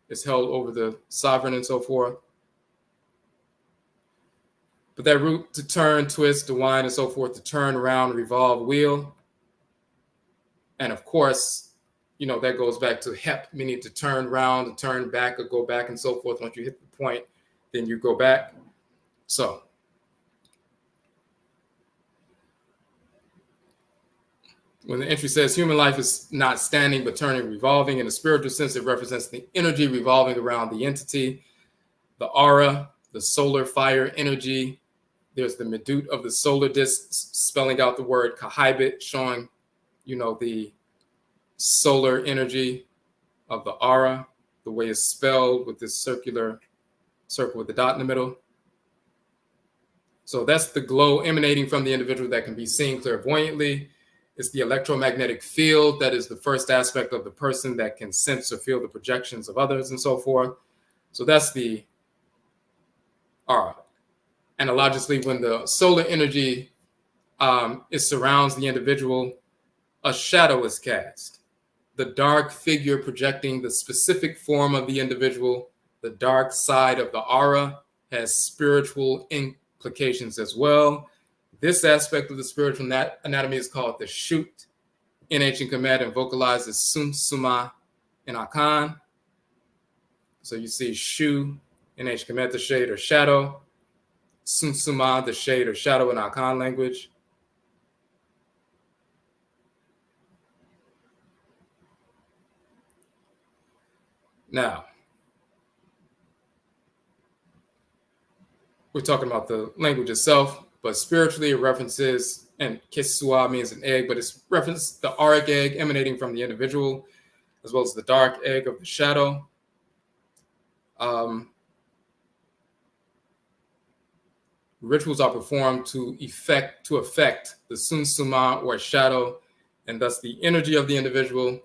Speaker 1: is held over the sovereign and so forth. But that root to turn, twist, to wind, and so forth, to turn, round, revolve, wheel. And of course, that goes back to HEP, meaning to turn round, to turn back, or go back, and so forth. Once you hit the point, then you go back. So when the entry says human life is not standing but turning, revolving, in a spiritual sense, it represents the energy revolving around the entity, the aura, the solar fire energy. There's the medut of the solar disk spelling out the word kahibit, showing, the solar energy of the aura, the way it's spelled with this circular circle with the dot in the middle. So that's the glow emanating from the individual that can be seen clairvoyantly. It's the electromagnetic field that is the first aspect of the person that can sense or feel the projections of others and so forth. So that's the aura. Analogically, when the solar energy it surrounds the individual, a shadow is cast. The dark figure projecting the specific form of the individual, the dark side of the aura, has spiritual implications as well. This aspect of the spiritual anatomy is called the shoot in ancient Kemet and vocalized as Sum Suma in Akan. So you see shu in ancient Kemet, the shade or shadow. Sum Suma, the shade or shadow in Akan language. Now, we're talking about the language itself, but spiritually it references, and Kesua means an egg, but it's referenced the auric egg emanating from the individual, as well as the dark egg of the shadow. Rituals are performed to affect the sunsuma or shadow and thus the energy of the individual.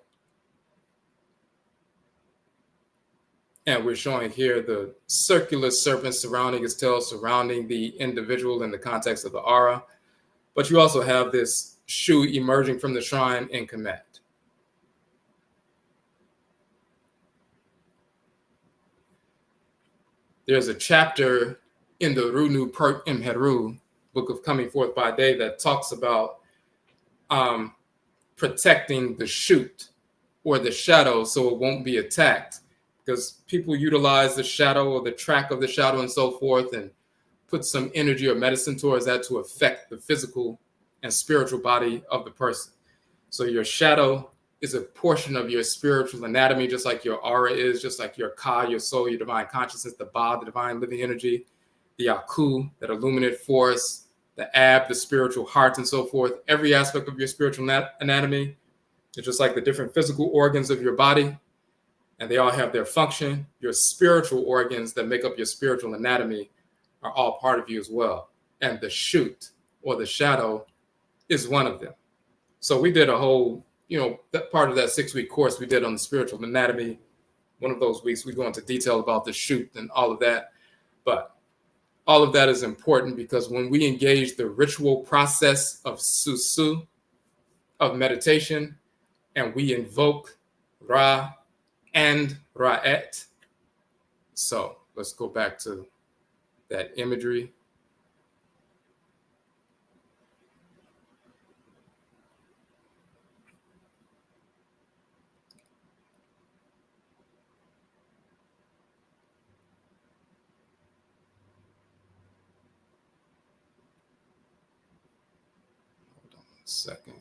Speaker 1: And we're showing here the circular serpent surrounding his tail, surrounding the individual in the context of the aura. But you also have this Shu emerging from the shrine in command. There's a chapter in the Runu Perk Imheru, Book of Coming Forth by Day, that talks about protecting the shoot or the shadow so it won't be attacked, because people utilize the shadow or the track of the shadow and so forth and put some energy or medicine towards that to affect the physical and spiritual body of the person. So your shadow is a portion of your spiritual anatomy, just like your aura is, just like your ka, your soul, your divine consciousness, the ba, the divine living energy, the aku, that illuminate force, the ab, the spiritual heart, and so forth. Every aspect of your spiritual anatomy is just like the different physical organs of your body, and they all have their function. Your spiritual organs that make up your spiritual anatomy are all part of you as well. And the shoot or the shadow is one of them. So we did a whole, that part of that 6-week course we did on the spiritual anatomy. One of those weeks we go into detail about the shoot and all of that. But all of that is important because when we engage the ritual process of Susu, of meditation, and we invoke Ra and Rait. So let's go back to that imagery. Hold on a second.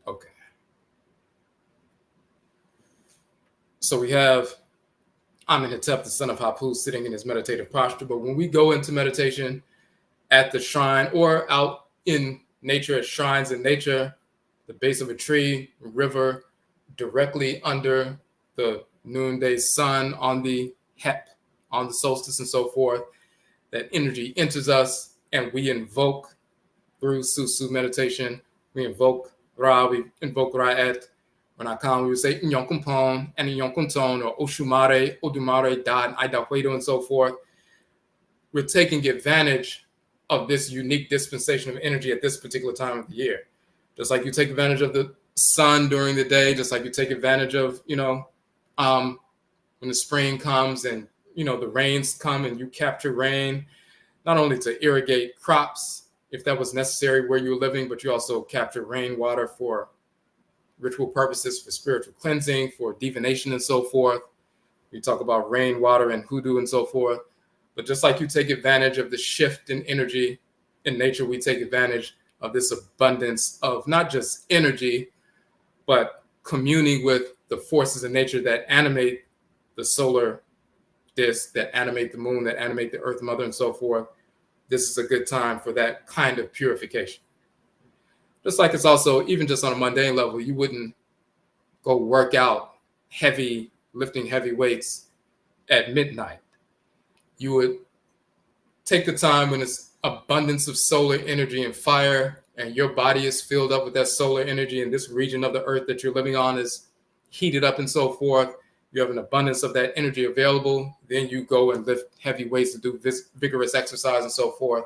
Speaker 1: Okay. So we have Amenhotep, the son of Hapu, sitting in his meditative posture. But when we go into meditation at the shrine or out in nature, at shrines in nature, the base of a tree, a river, directly under the noonday sun, on the HEP, on the solstice and so forth, that energy enters us and we invoke through Susu meditation. We invoke Ra, we invoke Rait. When I come, we would say Nyonkumpon and Nyonkunton or Oshumare, Odumare, Dan, Aidahuedo, and so forth. We're taking advantage of this unique dispensation of energy at this particular time of the year. Just like you take advantage of the sun during the day, just like you take advantage of, when the spring comes and, the rains come and you capture rain, not only to irrigate crops, if that was necessary where you were living, but you also capture rainwater for ritual purposes, for spiritual cleansing, for divination and so forth. We talk about rainwater and hoodoo and so forth. But just like you take advantage of the shift in energy in nature, we take advantage of this abundance of not just energy, but communing with the forces in nature that animate the solar disk, that animate the moon, that animate the earth mother and so forth. This is a good time for that kind of purification. Just like it's also, even just on a mundane level, you wouldn't go work out lifting heavy weights at midnight. You would take the time when it's abundance of solar energy and fire, and your body is filled up with that solar energy, and this region of the earth that you're living on is heated up and so forth. You have an abundance of that energy available. Then you go and lift heavy weights to do vigorous exercise and so forth.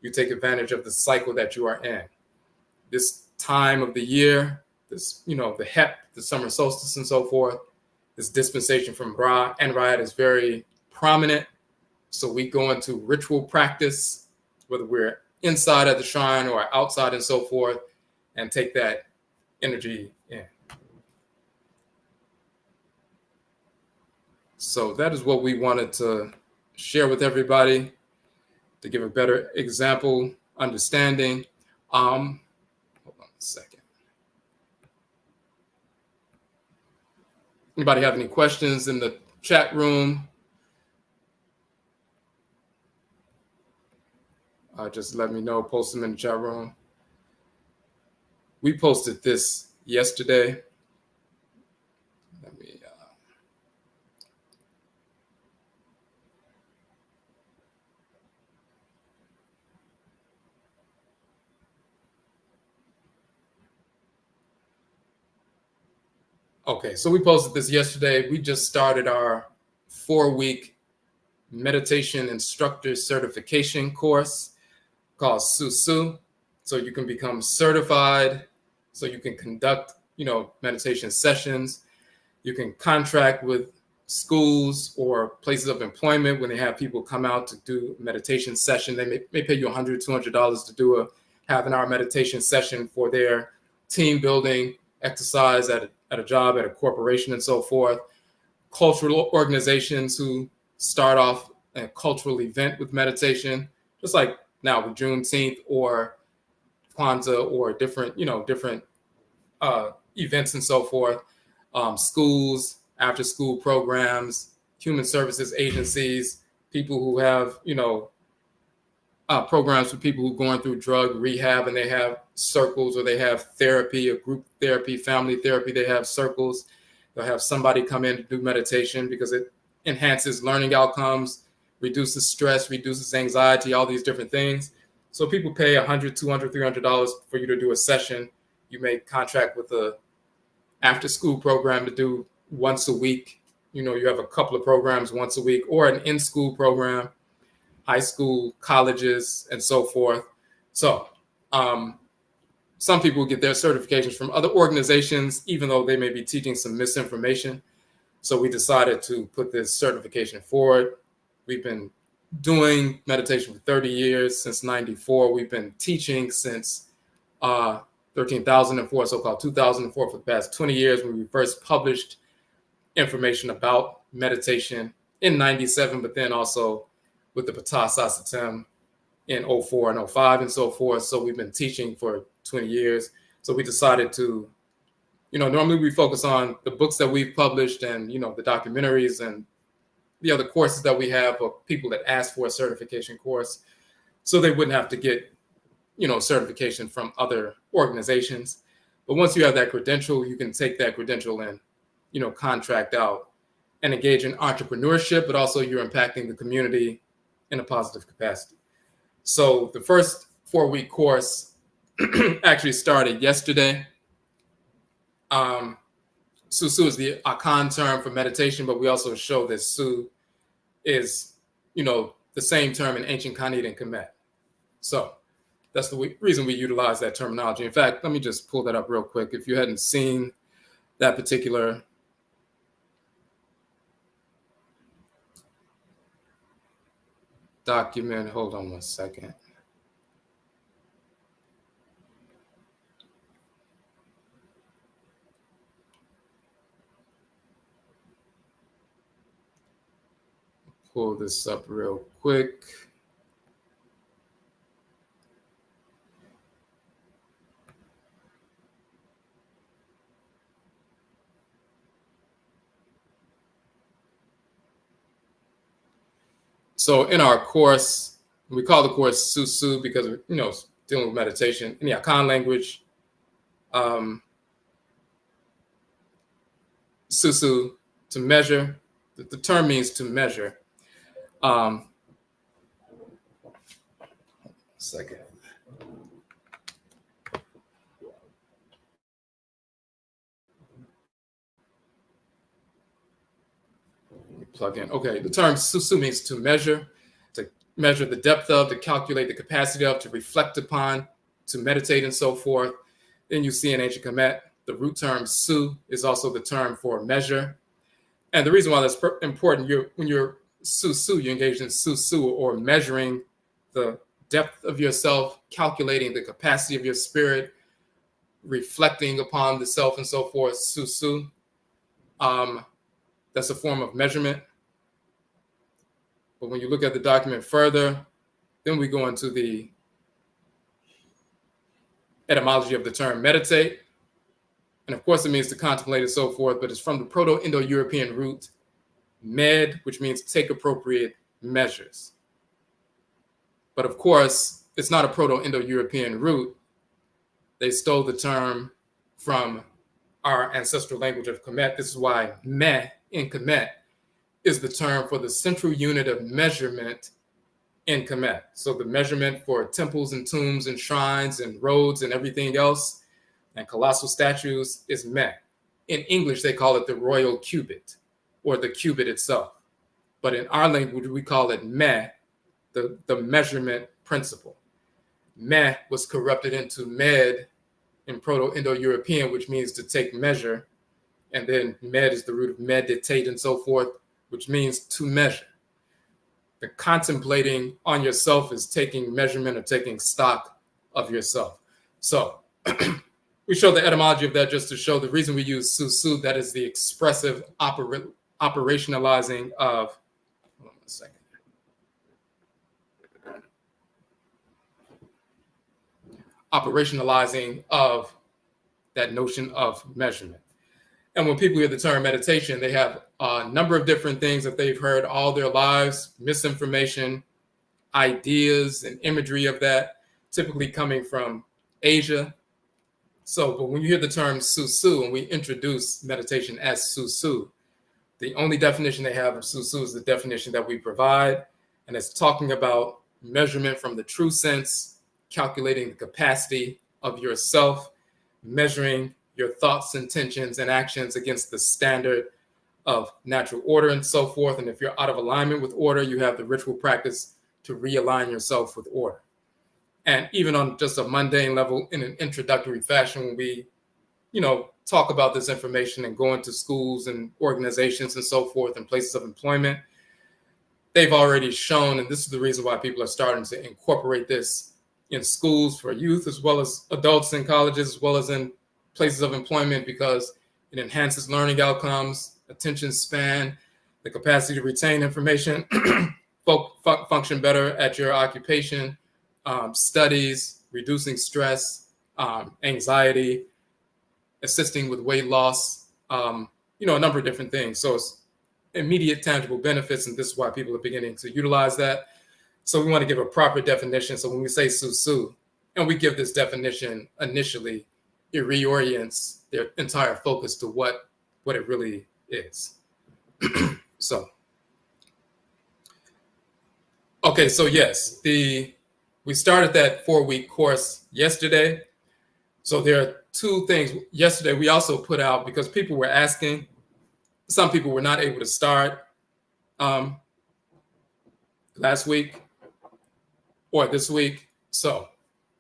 Speaker 1: You take advantage of the cycle that you are in. This time of the year, this, the HEP, the summer solstice and so forth, this dispensation from Ra and Rait is very prominent. So we go into ritual practice, whether we're inside at the shrine or outside and so forth, and take that energy in. So that is what we wanted to share with everybody to give a better example, understanding. Hold on a second. Anybody have any questions in the chat room? Just let me know, post them in the chat room. We posted this yesterday. Let me Okay, so we posted this yesterday. We just started our 4-week meditation instructor certification course called SUSU. So you can become certified, so you can conduct, meditation sessions. You can contract with schools or places of employment when they have people come out to do a meditation session. They may pay you $100, $200 to do a half-an-hour meditation session for their team building exercise at a job, at a corporation, and so forth. Cultural organizations who start off a cultural event with meditation, just like now with Juneteenth or Kwanzaa or different events and so forth. Schools, after-school programs, human services agencies, people who have, programs for people who are going through drug rehab, and they have circles, or they have therapy, a group therapy, family therapy. They have circles. They'll have somebody come in to do meditation because it enhances learning outcomes, reduces stress, reduces anxiety, all these different things. So people pay $100, $200, $300 for you to do a session. You may contract with a after-school program to do once a week. You have a couple of programs once a week, or an in-school program, high school, colleges, and so forth. So some people get their certifications from other organizations, even though they may be teaching some misinformation. So we decided to put this certification forward. We've been doing meditation for 30 years, since 94. We've been teaching since 13,004, so-called 2004, for the past 20 years, when we first published information about meditation in 97, but then also with the Patah Sasatem in 04 and 05 and so forth. So we've been teaching for 20 years. So we decided to, normally we focus on the books that we've published and, the documentaries and the other courses that we have for people that ask for a certification course, so they wouldn't have to get, certification from other organizations. But once you have that credential, you can take that credential and, contract out and engage in entrepreneurship, but also you're impacting the community in a positive capacity. So the first 4-week course actually started yesterday. Susu is the Akan term for meditation, but we also show that Su is, the same term in ancient Khanid and Kemet. So that's the reason we utilize that terminology. In fact, let me just pull that up real quick. If you hadn't seen that particular document, hold on one second. Pull this up real quick. So in our course, we call the course Susu because we're, dealing with meditation in the Akan language. Susu, to measure. The term means to measure. Second. Plug in. Okay, the term Susu means to measure the depth of, to calculate the capacity of, to reflect upon, to meditate, and so forth. Then you see in ancient Kemet, the root term Su is also the term for measure. And the reason why that's important, when you're Susu, you're engaged in Susu, or measuring the depth of yourself, calculating the capacity of your spirit, reflecting upon the self, and so forth. Susu. That's a form of measurement. But when you look at the document further, then we go into the etymology of the term meditate. And of course, it means to contemplate and so forth, but it's from the Proto-Indo-European root med, which means take appropriate measures. But of course, it's not a Proto-Indo-European root. They stole the term from our ancestral language of Kemet. This is why meh in Kemet is the term for the central unit of measurement in Kemet. So the measurement for temples and tombs and shrines and roads and everything else and colossal statues is meh. in English, they call it the royal cubit or the cubit itself. But in our language, we call it meh, the measurement principle. Meh was corrupted into med in Proto-Indo-European, which means to take measure. And then med is the root of meditate and so forth, which means to measure. The contemplating on yourself is taking measurement or taking stock of yourself. So we show the etymology of that just to show the reason we use susu, that is the expressive operationalizing of, hold on a second. Operationalizing of that notion of measurement. And when people hear the term meditation, they have a number of different things that they've heard all their lives, misinformation, ideas, and imagery of that, typically coming from Asia. So, but when you hear the term susu, and we introduce meditation as susu, the only definition they have of susu is the definition that we provide, and it's talking about measurement from the true sense, calculating the capacity of yourself, measuring your thoughts, intentions, and actions against the standard of natural order and so forth. And if you're out of alignment with order, you have the ritual practice to realign yourself with order. And even on just a mundane level, in an introductory fashion, when we, talk about this information and go into schools and organizations and so forth and places of employment, they've already shown, and this is the reason why people are starting to incorporate this in schools for youth, as well as adults in colleges, as well as in places of employment, because it enhances learning outcomes, attention span, the capacity to retain information, function better at your occupation, studies, reducing stress, anxiety, assisting with weight loss, a number of different things. So it's immediate tangible benefits, and this is why people are beginning to utilize that. So we want to give a proper definition. So when we say susu, and we give this definition initially, it reorients their entire focus to what it really is. So, okay, so yes, we started that 4-week course yesterday. So there are two things. Yesterday, we also put out, because people were asking, some people were not able to start last week or this week. So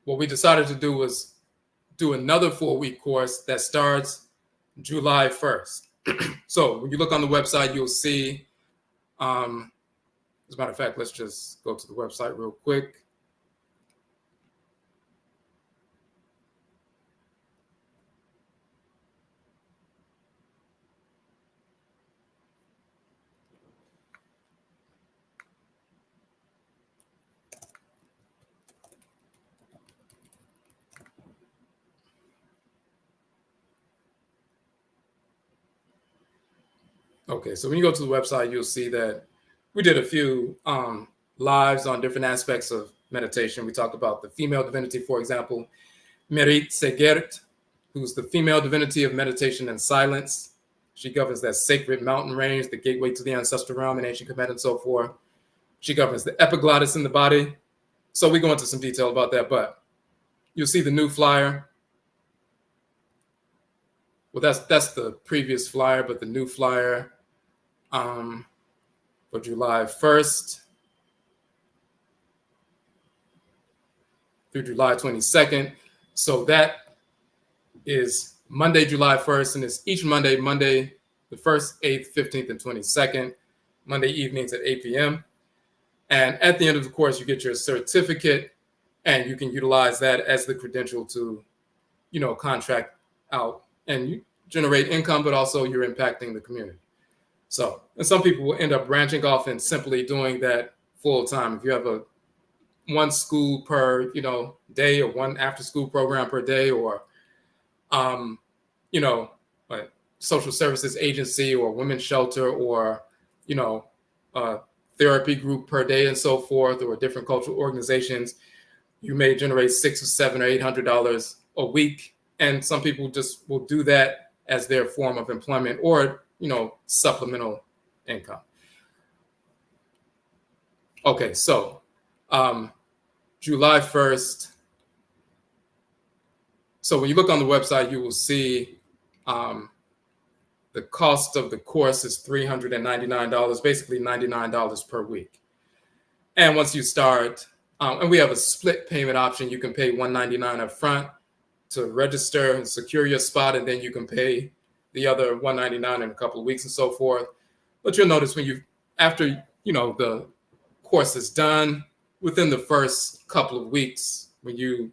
Speaker 1: what we decided to do was do another 4-week course that starts July 1st. So when you look on the website, you'll see, as a matter of fact, let's just go to the website real quick. Okay, so when you go to the website, you'll see that we did a few lives on different aspects of meditation. We talked about the female divinity, for example, Merit Segert, who's the female divinity of meditation and silence. She governs that sacred mountain range, the gateway to the ancestral realm in ancient Kemet and so forth. She governs the epiglottis in the body. So we go into some detail about that, but you'll see the new flyer. Well, that's the previous flyer, but the new flyer for July 1st through July 22nd. So that is Monday, July 1st, and it's each Monday, the 1st, 8th, 15th, and 22nd, Monday evenings at 8 p.m. And at the end of the course, you get your certificate, and you can utilize that as the credential to, contract out and you generate income, but also you're impacting the community. So, and some people will end up branching off and simply doing that full time. If you have one school per, day, or one after school program per day, or, a social services agency or women's shelter, or, a therapy group per day and so forth, or different cultural organizations, you may generate $600 or $700 or $800 a week. And some people just will do that as their form of employment or, supplemental income. Okay, so July 1st. So when you look on the website, you will see The cost of the course is $399, basically $99 per week. And once you start, and we have a split payment option. You can pay $199 up front to register and secure your spot, and then you can pay the other $199 in a couple of weeks and so forth. But you'll notice after the course is done, within the first couple of weeks, when you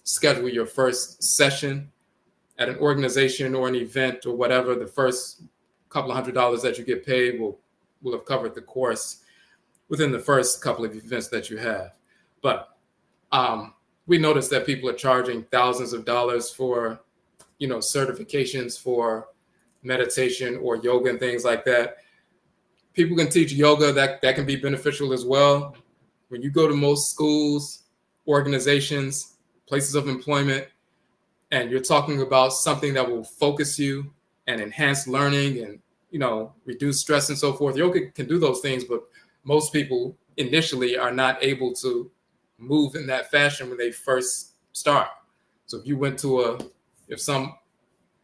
Speaker 1: schedule your first session at an organization or an event or whatever, the first couple of $100s that you get paid will have covered the course within the first couple of events that you have. But we noticed that people are charging thousands of dollars for, certifications for meditation or yoga and things like that. People can teach yoga, that can be beneficial as well. When you go to most schools, organizations, places of employment, and you're talking about something that will focus you and enhance learning and, reduce stress and so forth, yoga can do those things, but most people initially are not able to move in that fashion when they first start. So if some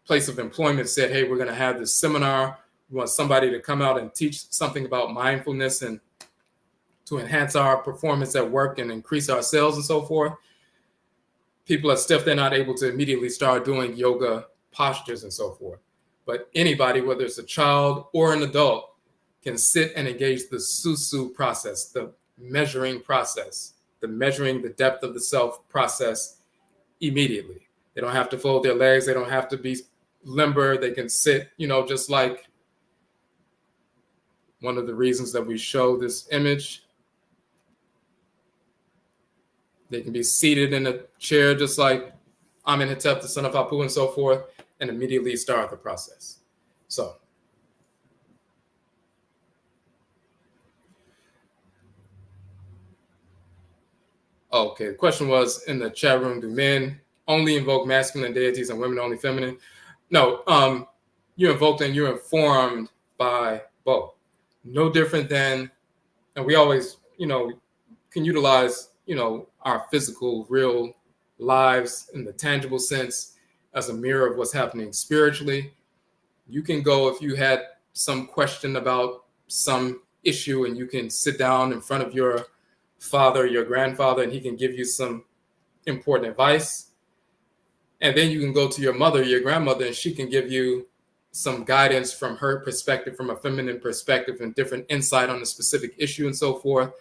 Speaker 1: place of employment said, hey, we're going to have this seminar, we want somebody to come out and teach something about mindfulness and to enhance our performance at work and increase our sales and so forth, people are stiff. They're not able to immediately start doing yoga postures and so forth. But anybody, whether it's a child or an adult, can sit and engage the SUSUW process, the measuring process, the measuring the depth of the self process immediately. They don't have to fold their legs. They don't have to be limber. They can sit, just like one of the reasons that we show this image. They can be seated in a chair, just like Amenhotep, the son of Apu, and so forth, and immediately start the process. So, okay, the question was in the chat room, do men only invoke masculine deities and women only feminine? No, you're invoked and you're informed by both. No different than, and we always, can utilize, our physical, real lives in the tangible sense as a mirror of what's happening spiritually. You can go, if you had some question about some issue, and you can sit down in front of your father, your grandfather, and he can give you some important advice. And then you can go to your mother, your grandmother, and she can give you some guidance from her perspective, from a feminine perspective, and different insight on a specific issue and so forth.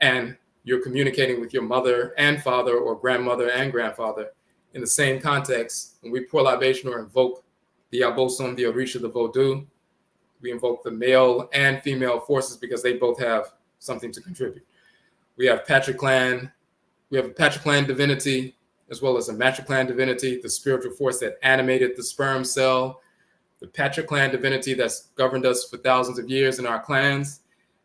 Speaker 1: And you're communicating with your mother and father or grandmother and grandfather in the same context. When we pour libation or invoke the Abosom, the Orisha, the Vodou, we invoke the male and female forces because they both have something to contribute. We have Patriclan. We have a Patriclan divinity as well as a Matriclan divinity, the spiritual force that animated the sperm cell, the Patriclan divinity that's governed us for thousands of years in our clans.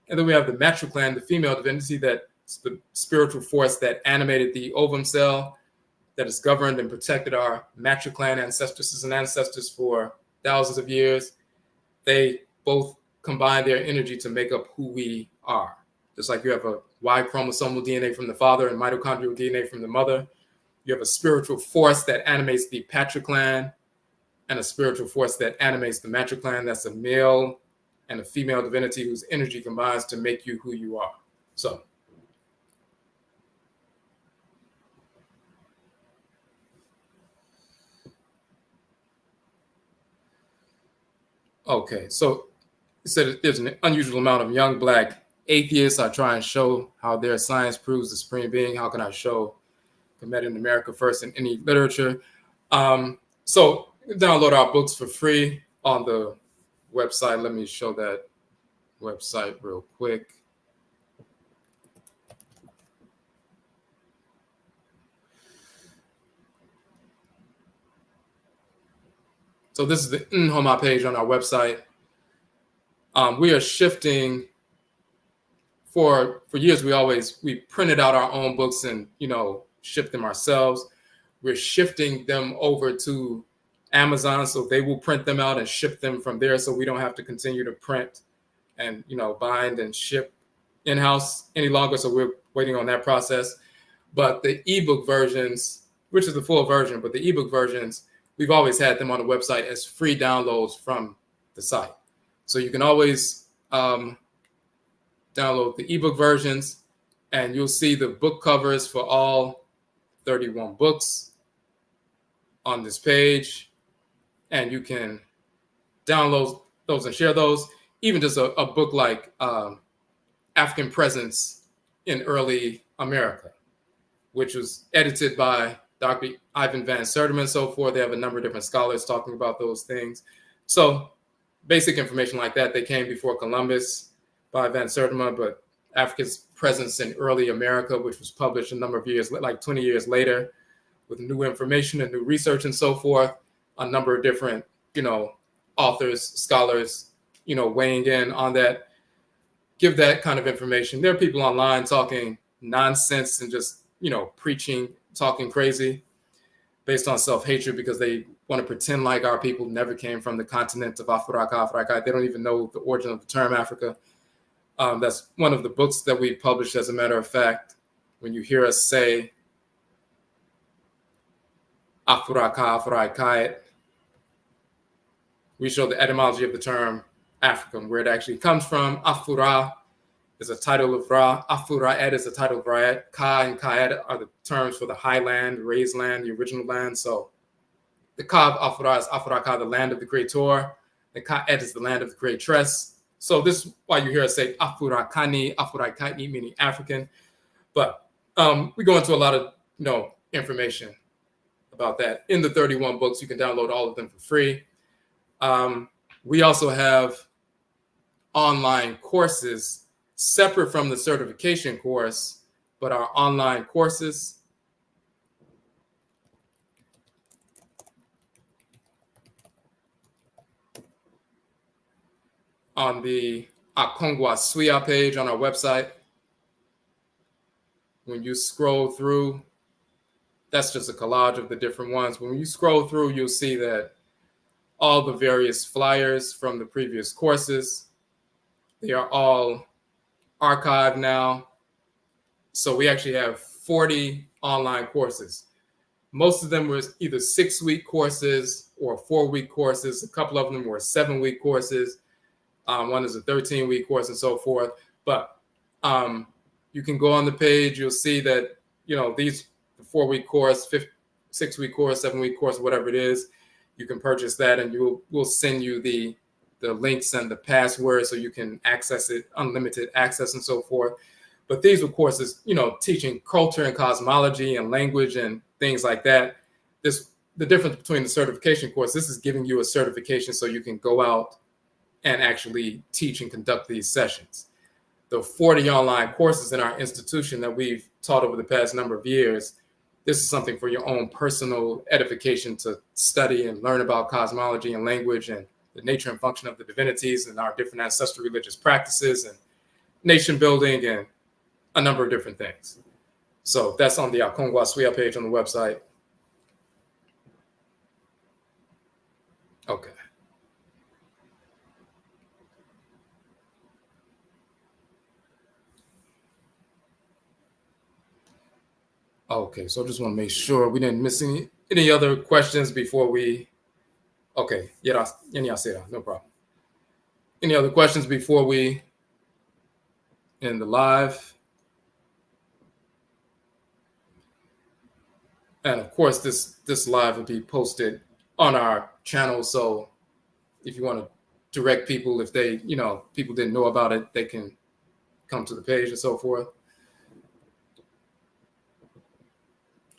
Speaker 1: And then we have the Matriclan, the female divinity, that's the spiritual force that animated the ovum cell, that has governed and protected our Matriclan ancestresses and ancestors for thousands of years. They both combine their energy to make up who we are. Just like you have a Y chromosomal DNA from the father and mitochondrial DNA from the mother, you have a spiritual force that animates the Patriclan and a spiritual force that animates the Matriclan. That's a male and a female divinity whose energy combines to make you who you are. So, okay, so you said there's an unusual amount of young Black atheists. I try and show how their science proves the supreme being. How can I show Kemet in America first in any literature? So download our books for free on the website. Let me show that website real quick. So this is the Nhoma page on our website. We are shifting. For years, we printed out our own books and shipped them ourselves. We're shifting them over to Amazon, so they will print them out and ship them from there, so we don't have to continue to print and bind and ship in-house any longer. So we're waiting on that process. But the ebook versions, which is the full version, but the ebook versions, we've always had them on the website as free downloads from the site. So you can always download the ebook versions, and you'll see the book covers for all 31 books on this page. And you can download those and share those. Even just a book like African Presence in Early America, which was edited by Dr. Ivan Van Sertima and so forth. They have a number of different scholars talking about those things. So basic information like that. They came before Columbus by Van Sertima, but Africa's Presence in Early America, which was published a number of years, like 20 years later, with new information and new research and so forth. A number of different, authors, scholars, weighing in on that. Give that kind of information. There are people online talking nonsense and just, preaching, talking crazy based on self-hatred because they want to pretend like our people never came from the continent of Afuraitkaitnit. They don't even know the origin of the term Africa. That's one of the books that we published, as a matter of fact. When you hear us say Afuraitkaitnit, we show the etymology of the term African, where it actually comes from. Afura is a title of Ra. Afurait is a title of Rait. Ka and Ka'ed are the terms for the highland, raised land, the original land. So the Ka of Afura is Afuraka, the land of the Creator. The Ka'ed is the land of the Creatress. So this is why you hear us say Afurakani, Afuraitkaitnit, meaning African. But we go into a lot of information about that in the 31 books. You can download all of them for free. We also have online courses separate from the certification course, but our online courses on the Akongwa Suya page on our website. When you scroll through, that's just a collage of the different ones. When you scroll through, you'll see that all the various flyers from the previous courses, they are all archived now. So we actually have 40 online courses. Most of them were either 6-week courses or 4-week courses. A couple of them were 7-week courses. One is a 13-week course and so forth. But you can go on the page. You'll see that, these, the 4-week course, 6-week course, 7-week course, whatever it is, you can purchase that, and we'll send you the links and the password so you can access it, unlimited access and so forth. But these were courses, teaching culture and cosmology and language and things like that. The difference between the certification course, this is giving you a certification so you can go out and actually teach and conduct these sessions. The 40 online courses in our institution that we've taught over the past number of years, this is something for your own personal edification to study and learn about cosmology and language and the nature and function of the divinities and our different ancestral religious practices and nation building and a number of different things. So that's on the Akongwa Suya page on the website. Okay. Okay, so I just want to make sure we didn't miss any other questions before we. Okay, no problem. Any other questions before we end the live? And of course, this live will be posted on our channel. So if you want to direct people, if they, people didn't know about it, they can come to the page and so forth.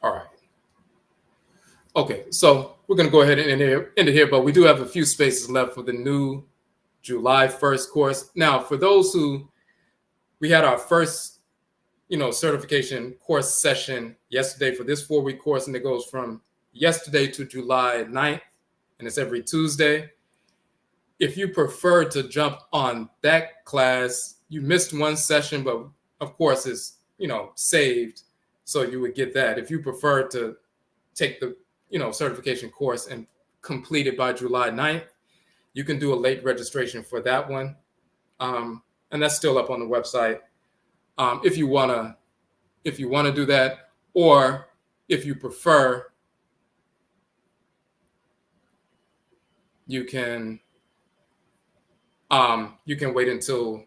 Speaker 1: All right. Okay, so we're going to go ahead and end it here, but we do have a few spaces left for the new July 1st course. Now, for those we had our first, certification course session yesterday for this 4-week course, and it goes from yesterday to July 9th, and it's every Tuesday. If you prefer to jump on that class, you missed one session, but of course it's, saved. So you would get that. If you prefer to take the, certification course and complete it by July 9th, you can do a late registration for that one. And that's still up on the website. If you want to do that, or if you prefer you can wait until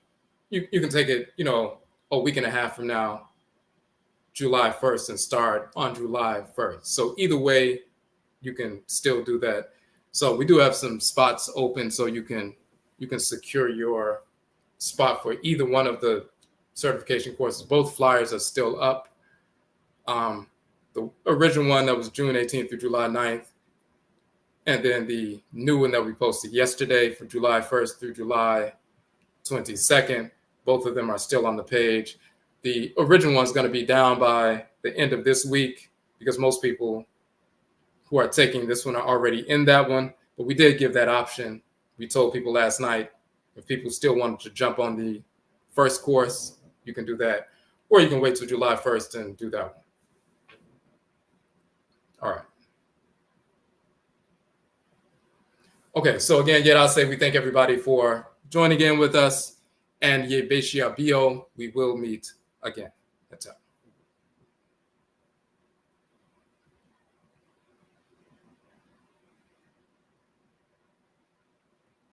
Speaker 1: you can take it, a week and a half from now, July 1st, and start on July 1st. So either way, you can still do that. So we do have some spots open, so you can secure your spot for either one of the certification courses. Both flyers are still up. The original one that was June 18th through July 9th, and then the new one that we posted yesterday for July 1st through July 22nd. Both of them are still on the page. The original one's going to be down by the end of this week because most people who are taking this one are already in that one. But we did give that option. We told people last night, if people still wanted to jump on the first course, you can do that. Or you can wait till July 1st and do that one. All right. Okay, so again, yet I'll say we thank everybody for joining in with us. And Yebeshia Bio, we will meet again.